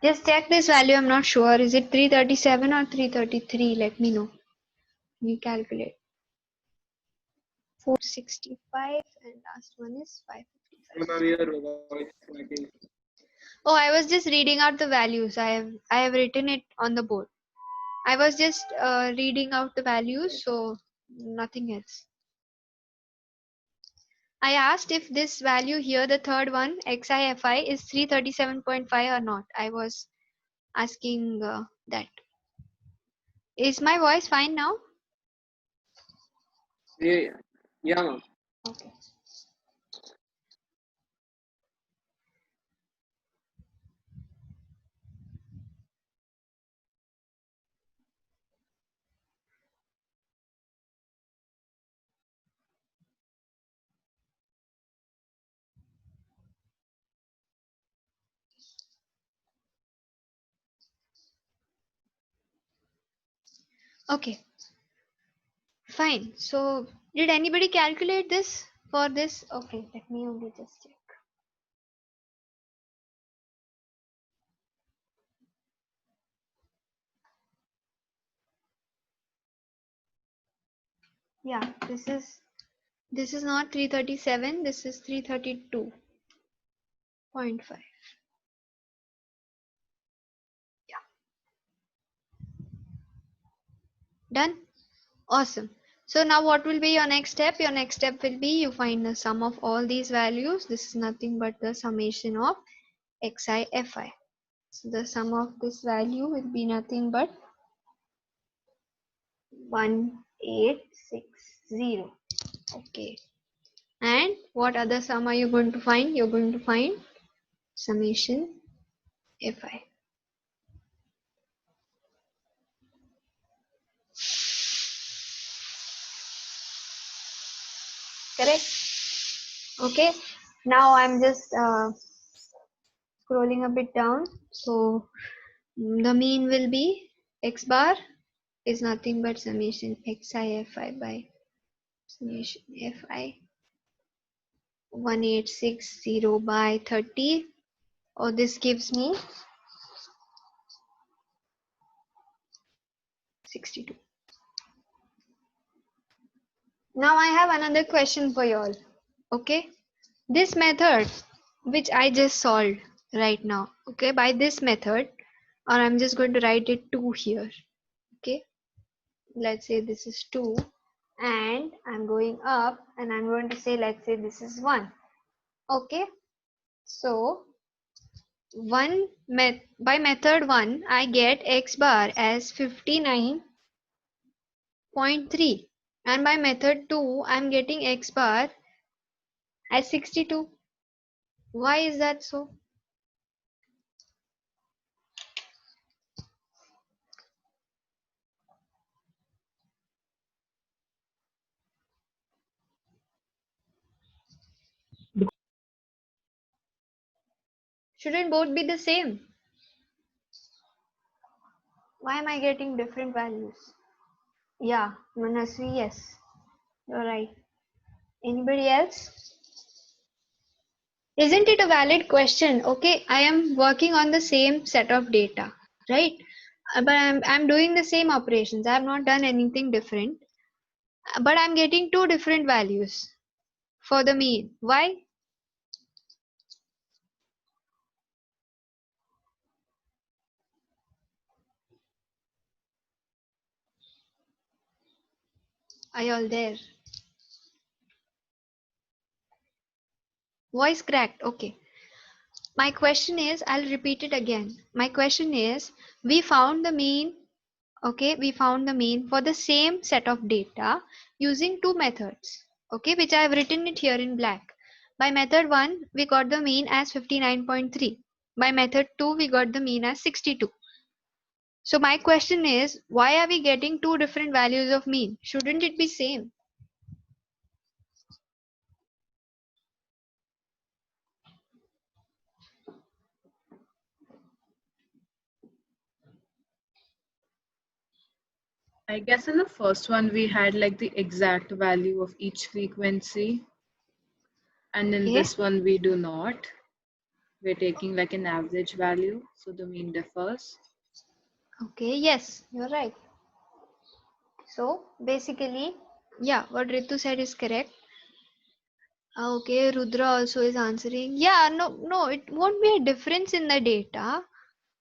Just check this value. I'm not sure. Is it 337 or 333? Let me know. We calculate. 465 and last one is 555. Your voice cracking. Oh, I was just reading out the values. I have written it on the board. I was just reading out the values, so nothing else. I asked if this value here, the third one, XIFI, is 337.5 or not. I was asking that. Is my voice fine now? Yeah, yeah, ma'am. Okay. Okay. Fine. So, did anybody calculate this for this? Okay, let me only just check. Yeah, this is not 337. This is 332.5. Yeah. Done? Awesome. So now what will be your next step? Your next step will be you find the sum of all these values. This is nothing but the summation of xi fi. So the sum of this value will be nothing but 1860. Okay. And what other sum are you going to find? You're going to find summation fi. Correct? Okay. Now I'm just scrolling a bit down. So the mean will be x bar is nothing but summation xi fi by summation fi 1860 by 30. Oh, this gives me 62. Now I have another question for you all. Okay, this method which I just solved right now, okay, by this method, or I'm just going to write it 2 here. Okay, let's say this is 2 and I'm going up and I'm going to say, let's say this is 1. Okay, so by method 1 I get x bar as 59.3, and by method 2 I'm getting x bar as 62. Why is that so? Shouldn't both be the same? Why am I getting different values? Yeah, Manasvi, yes, you're right. Anybody else? Isn't it a valid question? Okay, I am working on the same set of data, right? But I'm doing the same operations. I have not done anything different. But I'm getting 2 different values for the mean. Why? Are you all there? Voice cracked. Okay. My question is, I'll repeat it again. My question is, we found the mean. Okay, we found the mean for the same set of data using 2 methods. Okay, which I have written it here in black. By method 1, we got the mean as 59.3. By method 2, we got the mean as 62. So my question is, why are we getting 2 different values of mean? Shouldn't it be same? I guess in the first one we had like the exact value of each frequency, and in Okay. this one we do not. We're taking like an average value, so the mean differs. Okay, yes, you're right. So basically, yeah, what Ritu said is correct. Okay, Rudra also is answering. Yeah, no, it won't be a difference in the data.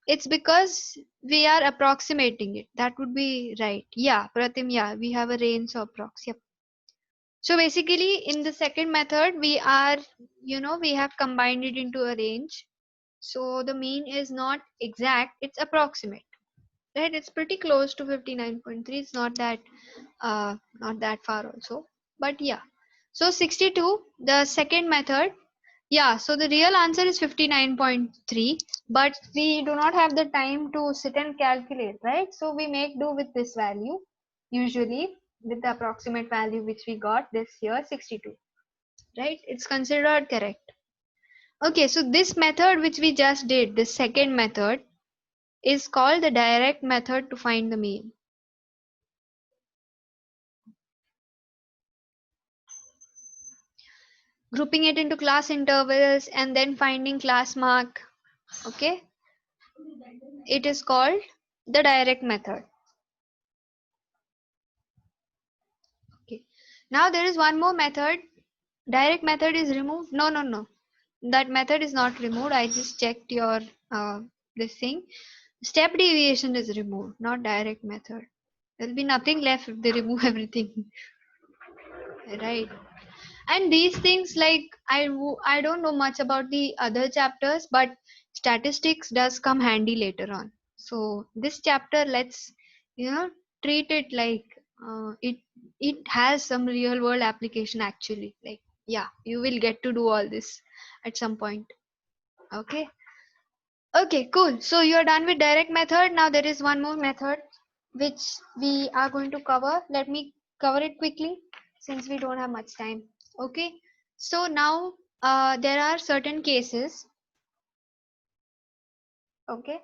It's because we are approximating it. That would be right. Yeah, Pratim, yeah, we have a range of approx. Yep. So basically, in the second method, we are, we have combined it into a range. So the mean is not exact, it's approximate. Right? It's pretty close to 59.3. It's not that far also. But yeah. So 62, the second method. Yeah, so the real answer is 59.3, but we do not have the time to sit and calculate, right? So we make do with this value, usually with the approximate value which we got this year, 62, right? It's considered correct. Okay, so this method which we just did, the second method, is called the direct method to find the mean. Grouping it into class intervals and then finding class mark. Okay, it is called the direct method. Okay, now there is one more method. Direct method is removed. No, that method is not removed. I just checked your this thing. Step deviation is removed, not direct method. There'll be nothing left if they remove everything. Right. And these things, like, I don't know much about the other chapters, but statistics does come handy later on. So this chapter, let's, you know, treat it like it has some real world application actually. Like, yeah, you will get to do all this at some point. Okay. Okay, cool. So you're done with direct method. Now there is one more method which we are going to cover. Let me cover it quickly since we don't have much time. Okay. So now there are certain cases. Okay.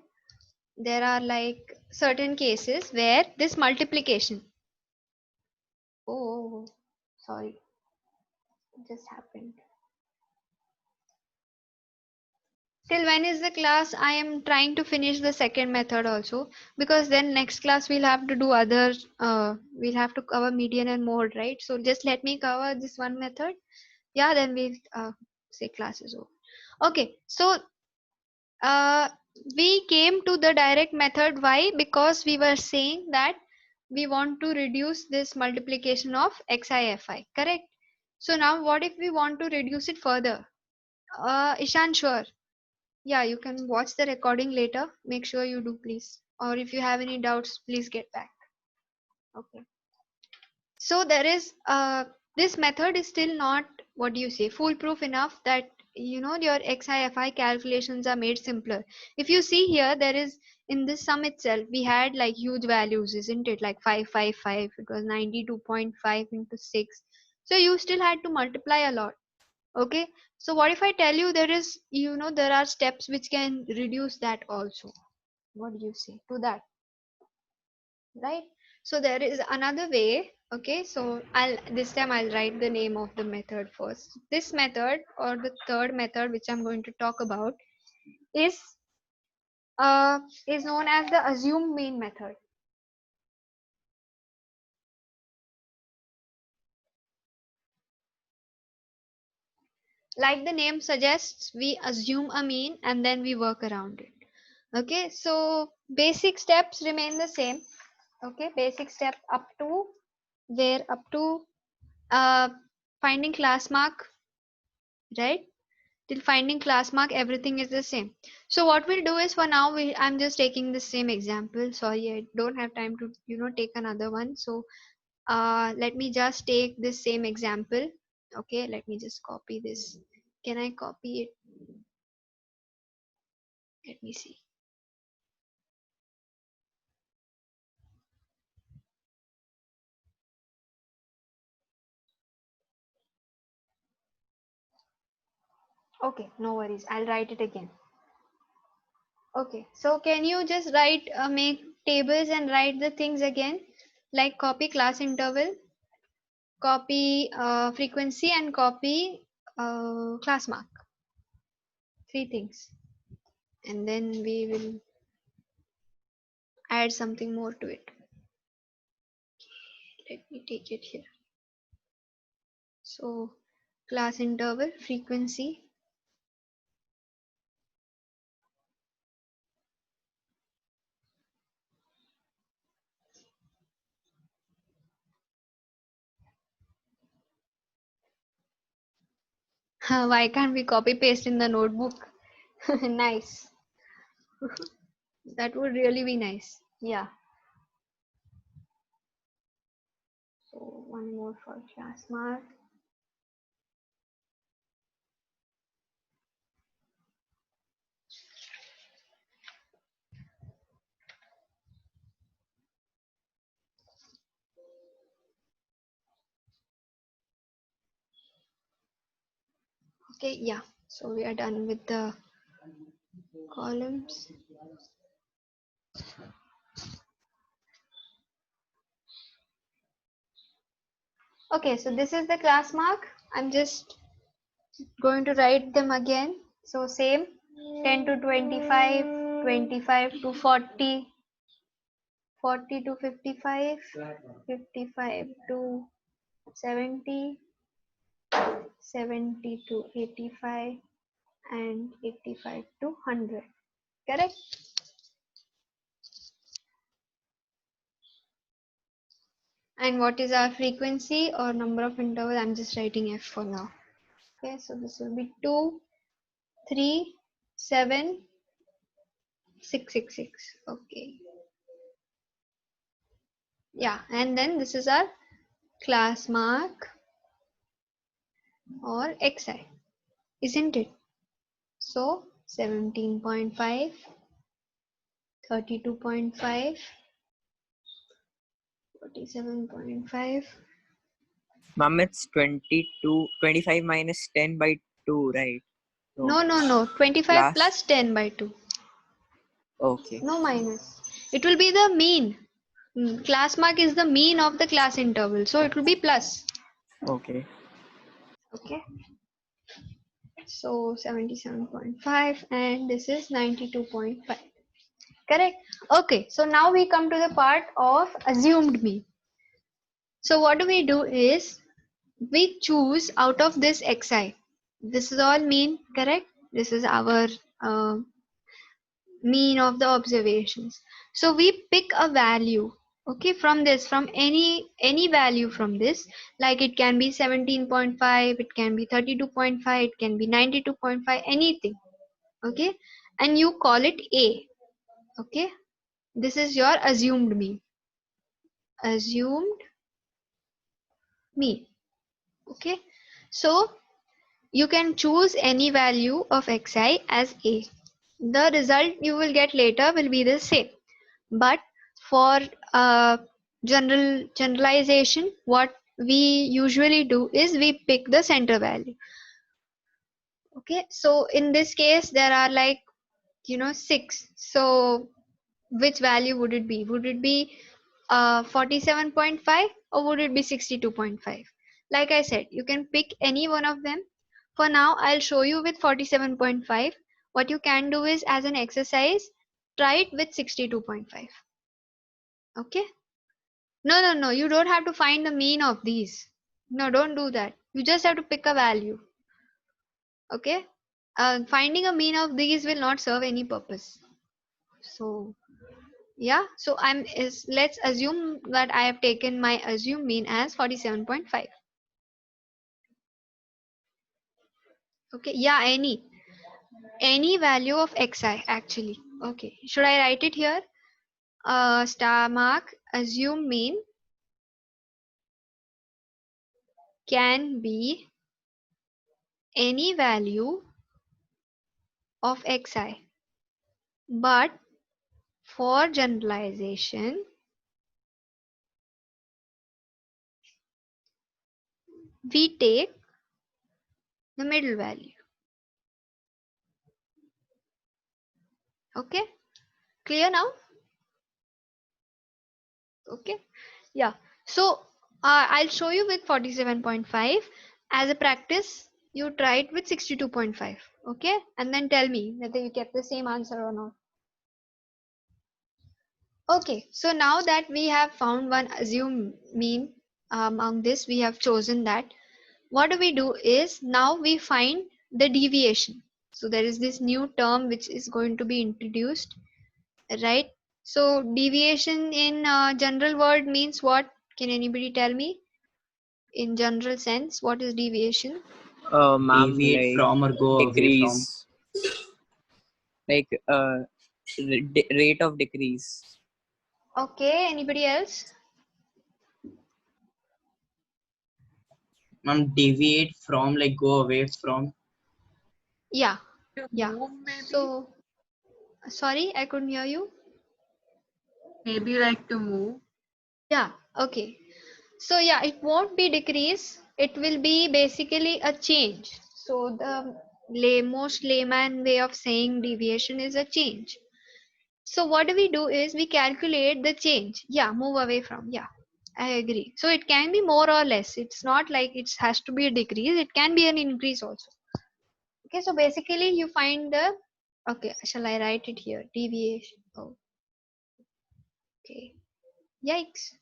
There are like certain cases where this multiplication. Oh, sorry. It just happened. Till when is the class? I am trying to finish the second method also, because then next class we'll have to do other, we'll have to cover median and mode, right? So just let me cover this one method. Yeah, then we'll say class is over. Okay, so uh, we came to the direct method. Why? Because we were saying that we want to reduce this multiplication of XIFI, correct? So now what if we want to reduce it further? Ishan, sure. Yeah, you can watch the recording later. Make sure you do, please. Or if you have any doubts, please get back. Okay. So there is this method is still not, what do you say, foolproof enough that your XIFI calculations are made simpler. If you see here, there is in this sum itself, we had like huge values, isn't it? Like 555, it was 92.5 into 6. So you still had to multiply a lot. Okay, so what if I tell you there is, there are steps which can reduce that also? What do you say to that? Right? So there is another way. Okay, so this time I'll write the name of the method first. This method, or the third method which I'm going to talk about, is is known as the assume mean method. Like the name suggests, we assume a mean and then we work around it. Okay, so basic steps remain the same. Okay, basic step up to uh, finding class mark, right? Till finding class mark, everything is the same. So what we'll do is, for now, I'm just taking the same example. Sorry, I don't have time to take another one. So let me just take this same example. Okay, let me just copy this. Can I copy it? Let me see. Okay, no worries, I'll write it again. Okay, so can you just write, make tables and write the things again, like copy class interval, copy frequency, and copy class mark. 3 things. And then we will add something more to it. Let me take it here. So class interval, frequency, why can't we copy paste in the notebook? Nice. That would really be nice. Yeah. So one more for class mark. Okay, yeah. So we are done with the columns. Okay, so this is the class mark. I'm just going to write them again. So same, 10 to 25, 25 to 40, 40 to 55, 55 to 70, 70 to 85, and 85 to 100. Correct? And what is our frequency or number of intervals? I'm just writing F for now. Okay, so this will be 2, 3, 7, 6, 6, 6. Okay. Yeah, and then this is our class mark or xi, isn't it? So 17.5, 32.5, 47.5. Ma'am, it's 25 minus 10 by 2, right? So, No. 25 class. plus 10 by 2. Okay. No minus. It will be the mean. Class mark is the mean of the class interval. So it will be plus. Okay. Okay. So 77.5 and this is 92.5. Correct. Okay. So now we come to the part of assumed mean. So what do we do is we choose out of this xi. This is all mean, correct? This is our mean of the observations. So we pick a value, okay, from this, from any value from this, like it can be 17.5, it can be 32.5, it can be 92.5, anything, okay, and you call it a. Okay, this is your assumed mean. Assumed mean. Okay, so you can choose any value of xi as a. The result you will get later will be the same, but for generalization, what we usually do is we pick the center value. Okay, so in this case there are like 6. So which value would it be? Would it be 47.5 or would it be 62.5? Like I said, you can pick any one of them. For now I'll show you with 47.5. What you can do is, as an exercise, try it with 62.5. Okay, no, you don't have to find the mean of these. No, don't do that. You just have to pick a value. Okay, finding a mean of these will not serve any purpose. So yeah, so let's assume that I have taken my assumed mean as 47.5. Okay, yeah, any value of xi actually. Okay, should I write it here? Star mark assumed mean can be any value of xi, but for generalization we take the middle value. Okay, clear now? Okay, yeah, so I'll show you with 47.5 as a practice. You try it with 62.5. Okay, and then tell me whether you get the same answer or not. Okay, so now that we have found one assumed mean among this, we have chosen that. What do we do is now we find the deviation. So there is this new term which is going to be introduced, right? So deviation in general word means what? Can anybody tell me? In general sense, what is deviation? Ma'am, Deviate like from or go away from. decrease. Like rate of decrease. Okay, anybody else? Deviate from, like go away from. Yeah, To yeah. move, maybe. So sorry, I couldn't hear you. Maybe like to move. Yeah, okay. So yeah, it won't be decrease. It will be basically a change. So the most layman way of saying deviation is a change. So what do we do is we calculate the change. Yeah, move away from. Yeah, I agree. So it can be more or less. It's not like it has to be a decrease. It can be an increase also. Okay, so basically you find the, okay, shall I write it here? Deviation. Oh, okay. Yikes.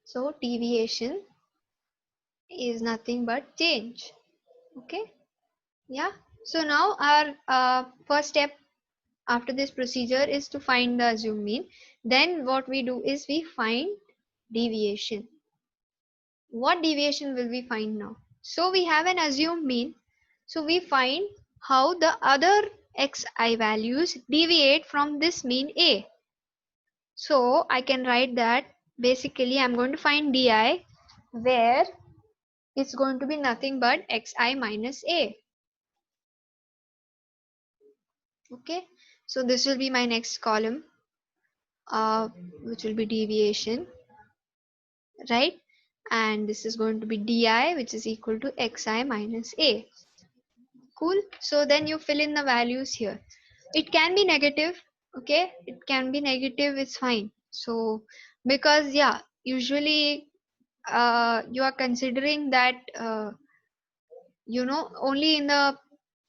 So deviation is nothing but change. Okay, yeah. So now our first step after this procedure is to find the assumed mean. Then what we do is we find deviation. What deviation will we find now? So we have an assumed mean. So we find how the other xi values deviate from this mean A. So I can write that basically I'm going to find di where it's going to be nothing but xi minus A. Okay, so this will be my next column, which will be deviation, right? And this is going to be di, which is equal to xi minus A. Cool. So then you fill in the values here. It can be negative. Okay, it can be negative, it's fine. So because yeah, usually you are considering that only in the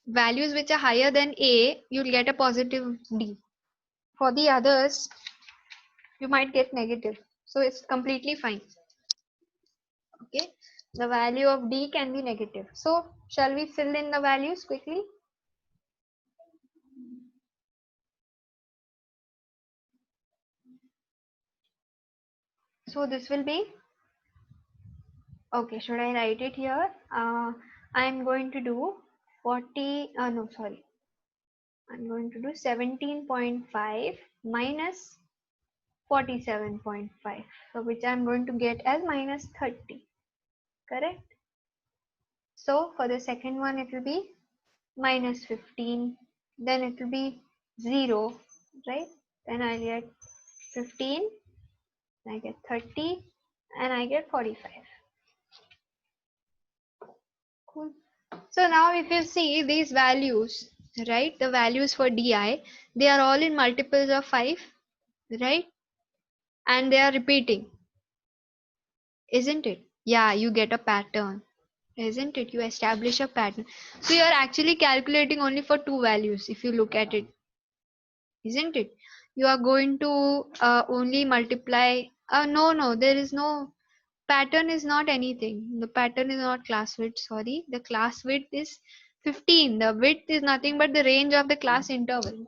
values which are higher than A you'll get a positive D. For the others you might get negative, so it's completely fine. Okay, the value of D can be negative. So shall we fill in the values quickly? So this will be, okay, should I write it here? I'm going to do 40, no, sorry. I'm going to do 17.5 minus 47.5. So which I'm going to get as minus 30. Correct? So for the second one, it will be minus 15. Then it will be 0, right? Then I get 15, I get 30, and I get 45. Cool. So now if you see these values, right, the values for di, they are all in multiples of 5, right? And they are repeating, isn't it? Yeah, you get a pattern, isn't it? You establish a pattern. So you are actually calculating only for two values if you look at it, isn't it? You are going to only multiply. No, there is no pattern, is not anything. The pattern is not class width, sorry. The class width is 15. The width is nothing but the range of the class interval.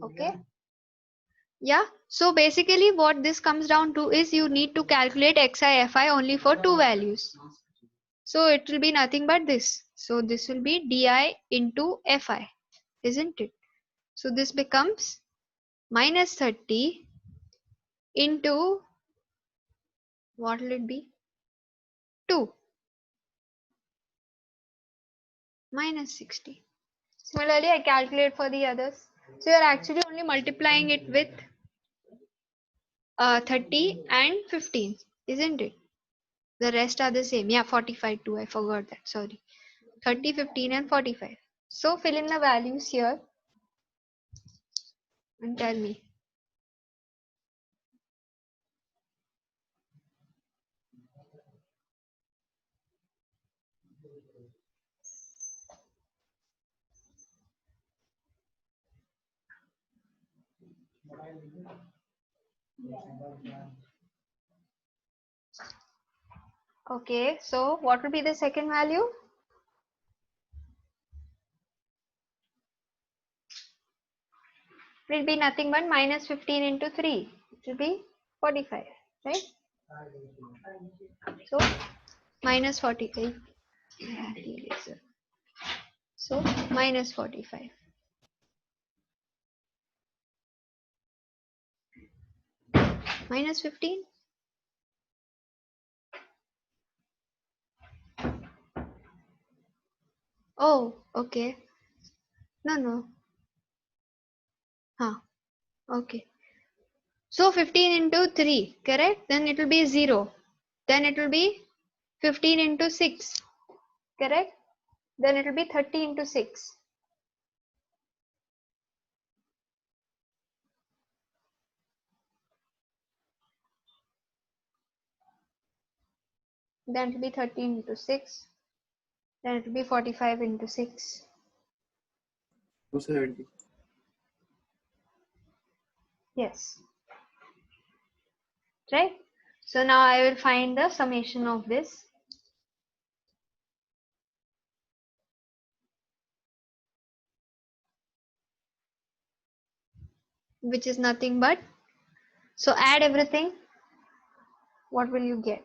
Okay. Yeah. So basically what this comes down to is you need to calculate xi fi only for two values. So it will be nothing but this. So this will be di into fi, isn't it? So this becomes minus 30 into, what will it be? 2 minus 60. Similarly, I calculate for the others. So you're actually only multiplying it with 30 and 15, isn't it? The rest are the same. Yeah, 45 too. I forgot that. Sorry. 30, 15 and 45. So fill in the values here and tell me. Okay, so what will be the second value? It will be nothing but minus 15 into 3. It will be 45, right? So minus 45. So minus 45. Minus 15. Oh, okay. No. Huh. Okay. So 15 into 3, correct? Then it will be 0. Then it will be 15 into 6, correct? Then it will be 30 into 6. Then it will be 30 into 6. Then it will be 45 into 6. 270. Yes. Right? So now I will find the summation of this. which is nothing but, so add everything. What will you get?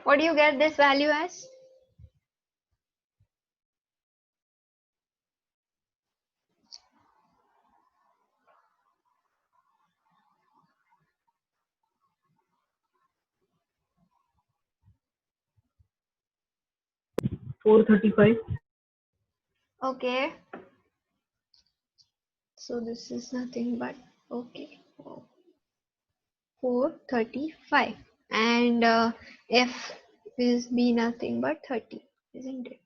What do you get this value as? $435. Okay. So this is nothing but, okay, 435, and f is be nothing but 30, isn't it?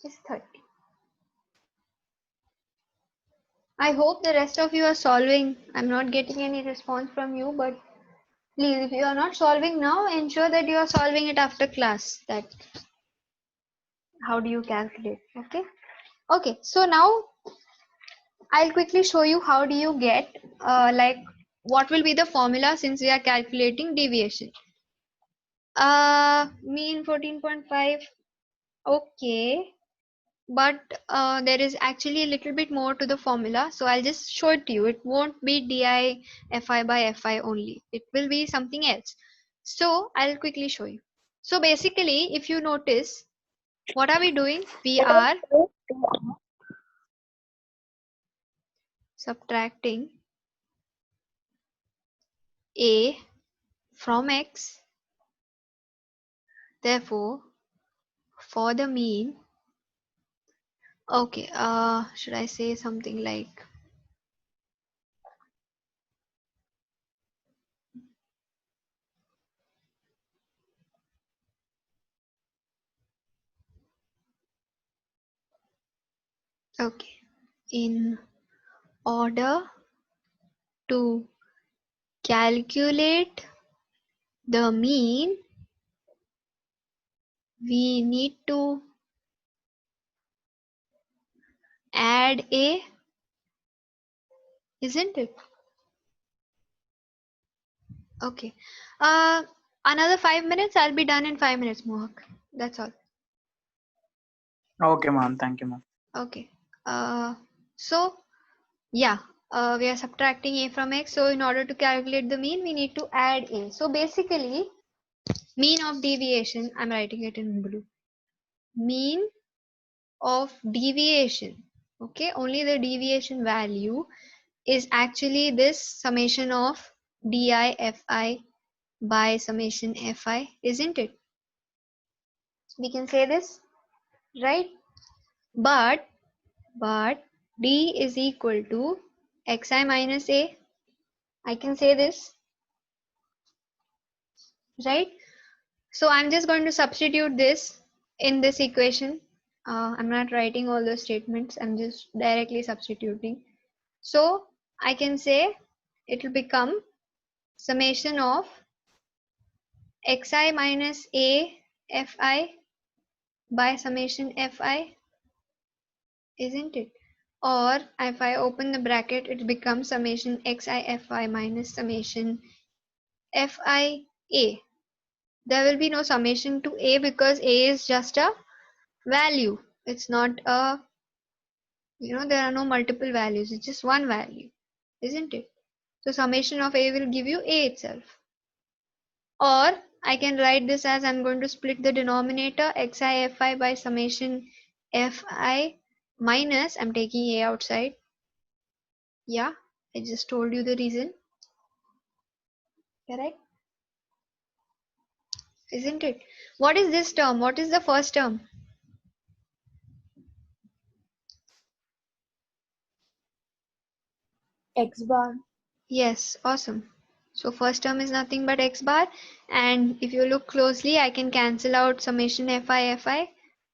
It's 30. I hope the rest of you are solving. I'm not getting any response from you, but please, if you are not solving now, ensure that you are solving it after class. That how do you calculate? Okay. Okay. So now I'll quickly show you how do you get like what will be the formula since we are calculating deviation. Mean 14.5. Okay, but there is actually a little bit more to the formula, so I'll just show it to you. It won't be di fi by fi only, it will be something else. So I'll quickly show you. So basically, if you notice, what are we doing? We are subtracting a from x. Therefore, for the mean, okay, should I say something like, okay, in order to calculate the mean, we need to add a, isn't it? Okay. Another 5 minutes. I'll be done in 5 minutes, Mohak. That's all. Okay, ma'am. Thank you, ma'am. Okay. So yeah, we are subtracting a from x. So in order to calculate the mean, we need to add a. So basically, mean of deviation, I'm writing it in blue. Mean of deviation. Okay, only the deviation value is actually this summation of di fi by summation fi, isn't it? We can say this, right? But d is equal to xi minus a. I can say this, right? So I'm just going to substitute this in this equation. I'm not writing all those statements. I'm just directly substituting. So I can say it will become summation of xi minus a fi by summation fi, isn't it? Or if I open the bracket, it becomes summation xi fi minus summation fi a. There will be no summation to a because a is just a value. It's not a, there are no multiple values. It's just one value, isn't it? So summation of a will give you a itself. Or I can write this as I'm going to split the denominator xi fi by summation fi minus, I'm taking a outside. Yeah, I just told you the reason. Correct? Isn't it? What is this term? What is the first term? X bar. Yes, awesome. So first term is nothing but x bar, and if you look closely, I can cancel out summation fi,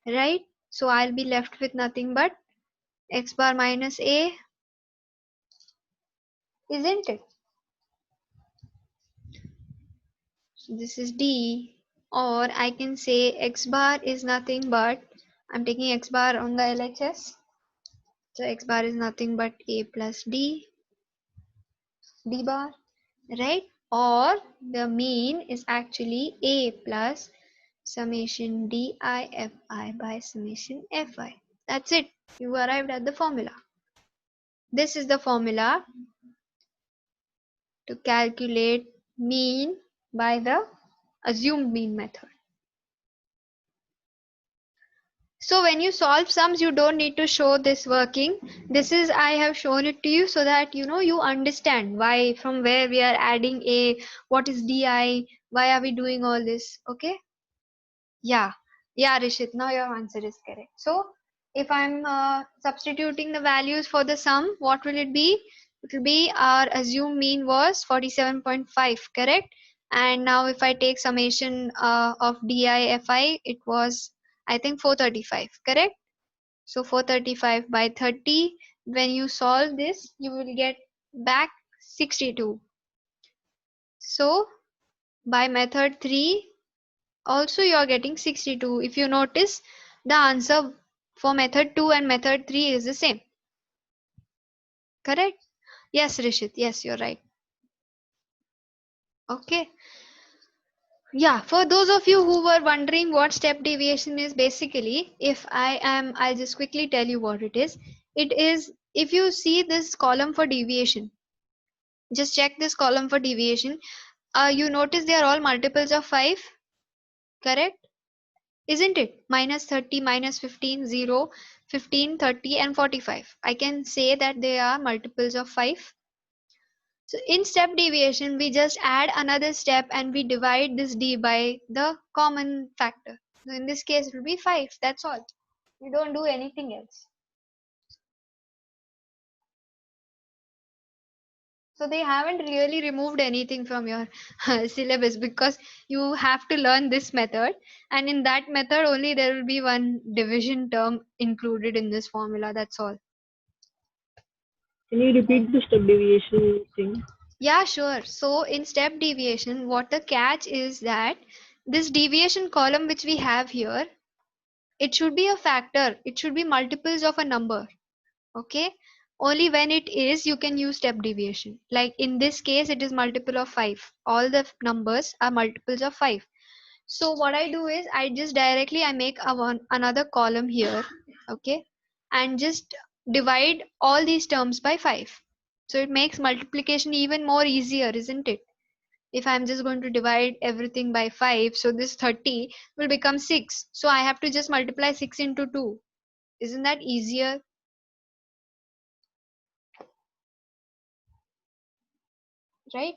right? So I'll be left with nothing but x bar minus a, isn't it? So this is d, or I can say x bar is nothing but, I'm taking x bar on the LHS, so x bar is nothing but a plus d bar, right? Or the mean is actually a plus summation di fi by summation fi. That's it. You arrived at the formula. This is the formula to calculate mean by the assumed mean method. So when you solve sums, you don't need to show this working. This is, I have shown it to you so that you know, you understand why, from where we are adding a, what is di, why are we doing all this. Okay. Yeah, Rishit, now your answer is correct. So if I'm substituting the values for the sum, what will it be? It will be, our assumed mean was 47.5, correct? And now if I take summation of DIFI, it was, I think, 435, correct? So 435 by 30, when you solve this, you will get back 62. So by method 3, also you are getting 62. If you notice, the answer for method 2 and method 3 is the same. Correct? Yes, Rishit. Yes, you're right. Okay. Yeah, for those of you who were wondering what step deviation is, basically, I'll just quickly tell you what it is. It is, if you see this column for deviation, just check this column for deviation. You notice they are all multiples of 5, correct? Isn't it? Minus 30, minus 15, 0, 15, 30, and 45. I can say that they are multiples of 5. So in step deviation, we just add another step and we divide this d by the common factor. So in this case, it will be 5. That's all. We don't do anything else. So they haven't really removed anything from your syllabus, because you have to learn this method, and in that method only there will be one division term included in this formula. That's all. Can you repeat the step deviation thing? Yeah, sure. So in step deviation, what the catch is that this deviation column which we have here, it should be a factor. It should be multiples of a number. Okay. Only when it is, you can use step deviation. Like in this case, it is multiple of 5. All the numbers are multiples of 5. So what I do is, I just directly, I make another column here. Okay. And just divide all these terms by 5. So it makes multiplication even more easier, isn't it? If I'm just going to divide everything by 5, so this 30 will become 6. So I have to just multiply 6 into 2. Isn't that easier? Right?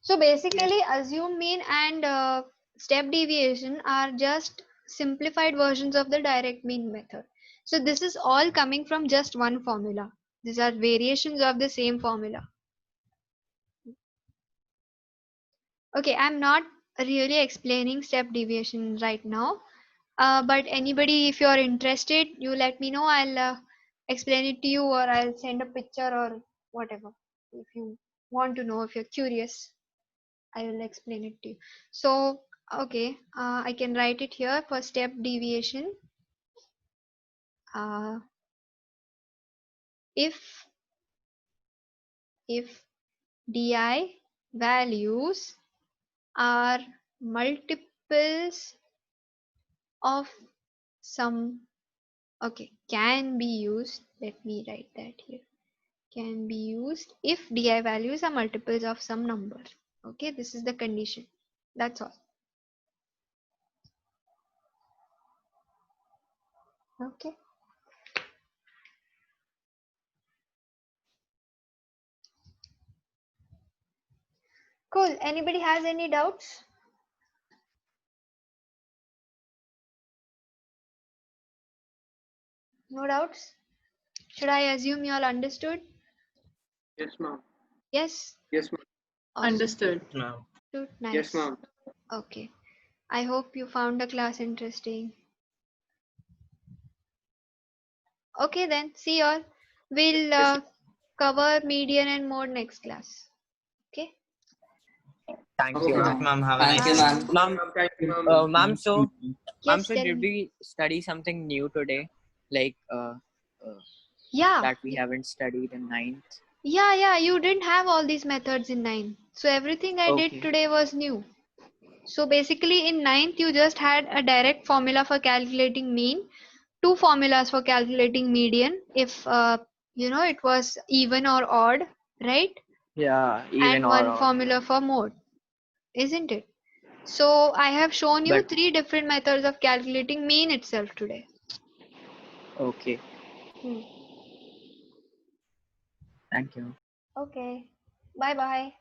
So basically, assumed mean and step deviation are just simplified versions of the direct mean method. So this is all coming from just one formula. These are variations of the same formula. Okay, I'm not really explaining step deviation right now. But anybody, if you're interested, you let me know. I'll explain it to you, or I'll send a picture or whatever. If you want to know, if you're curious, I will explain it to you. So, okay, I can write it here for step deviation. If di values are multiples of some, okay, can be used. Let me write that here. Can be used if di values are multiples of some number. Okay, this is the condition. That's all. Okay. Cool. Anybody has any doubts? No doubts? Should I assume you all understood? Yes, ma'am. Yes? Yes, ma'am. Awesome. Understood. No. Good. Nice. Yes, ma'am. Okay. I hope you found the class interesting. Okay then. See you all. We'll Yes, cover median and mode next class. Okay. Thank Okay, you, Good, ma'am. ma'am. Have a Thank nice you, day. ma'am. Ma'am, Thank you, ma'am. ma'am, so Yes, tell did me. we study something new today? Like Yeah, that we haven't studied in ninth? yeah. You didn't have all these methods in ninth. So everything I did Okay. today was new. So basically in ninth you just had a direct formula for calculating mean, two formulas for calculating median if it was even or odd, right? Yeah, even And or one odd. formula for mode, isn't it? So I have shown you But three different methods of calculating mean itself today. okay. Hmm. Thank you. Okay. Bye bye.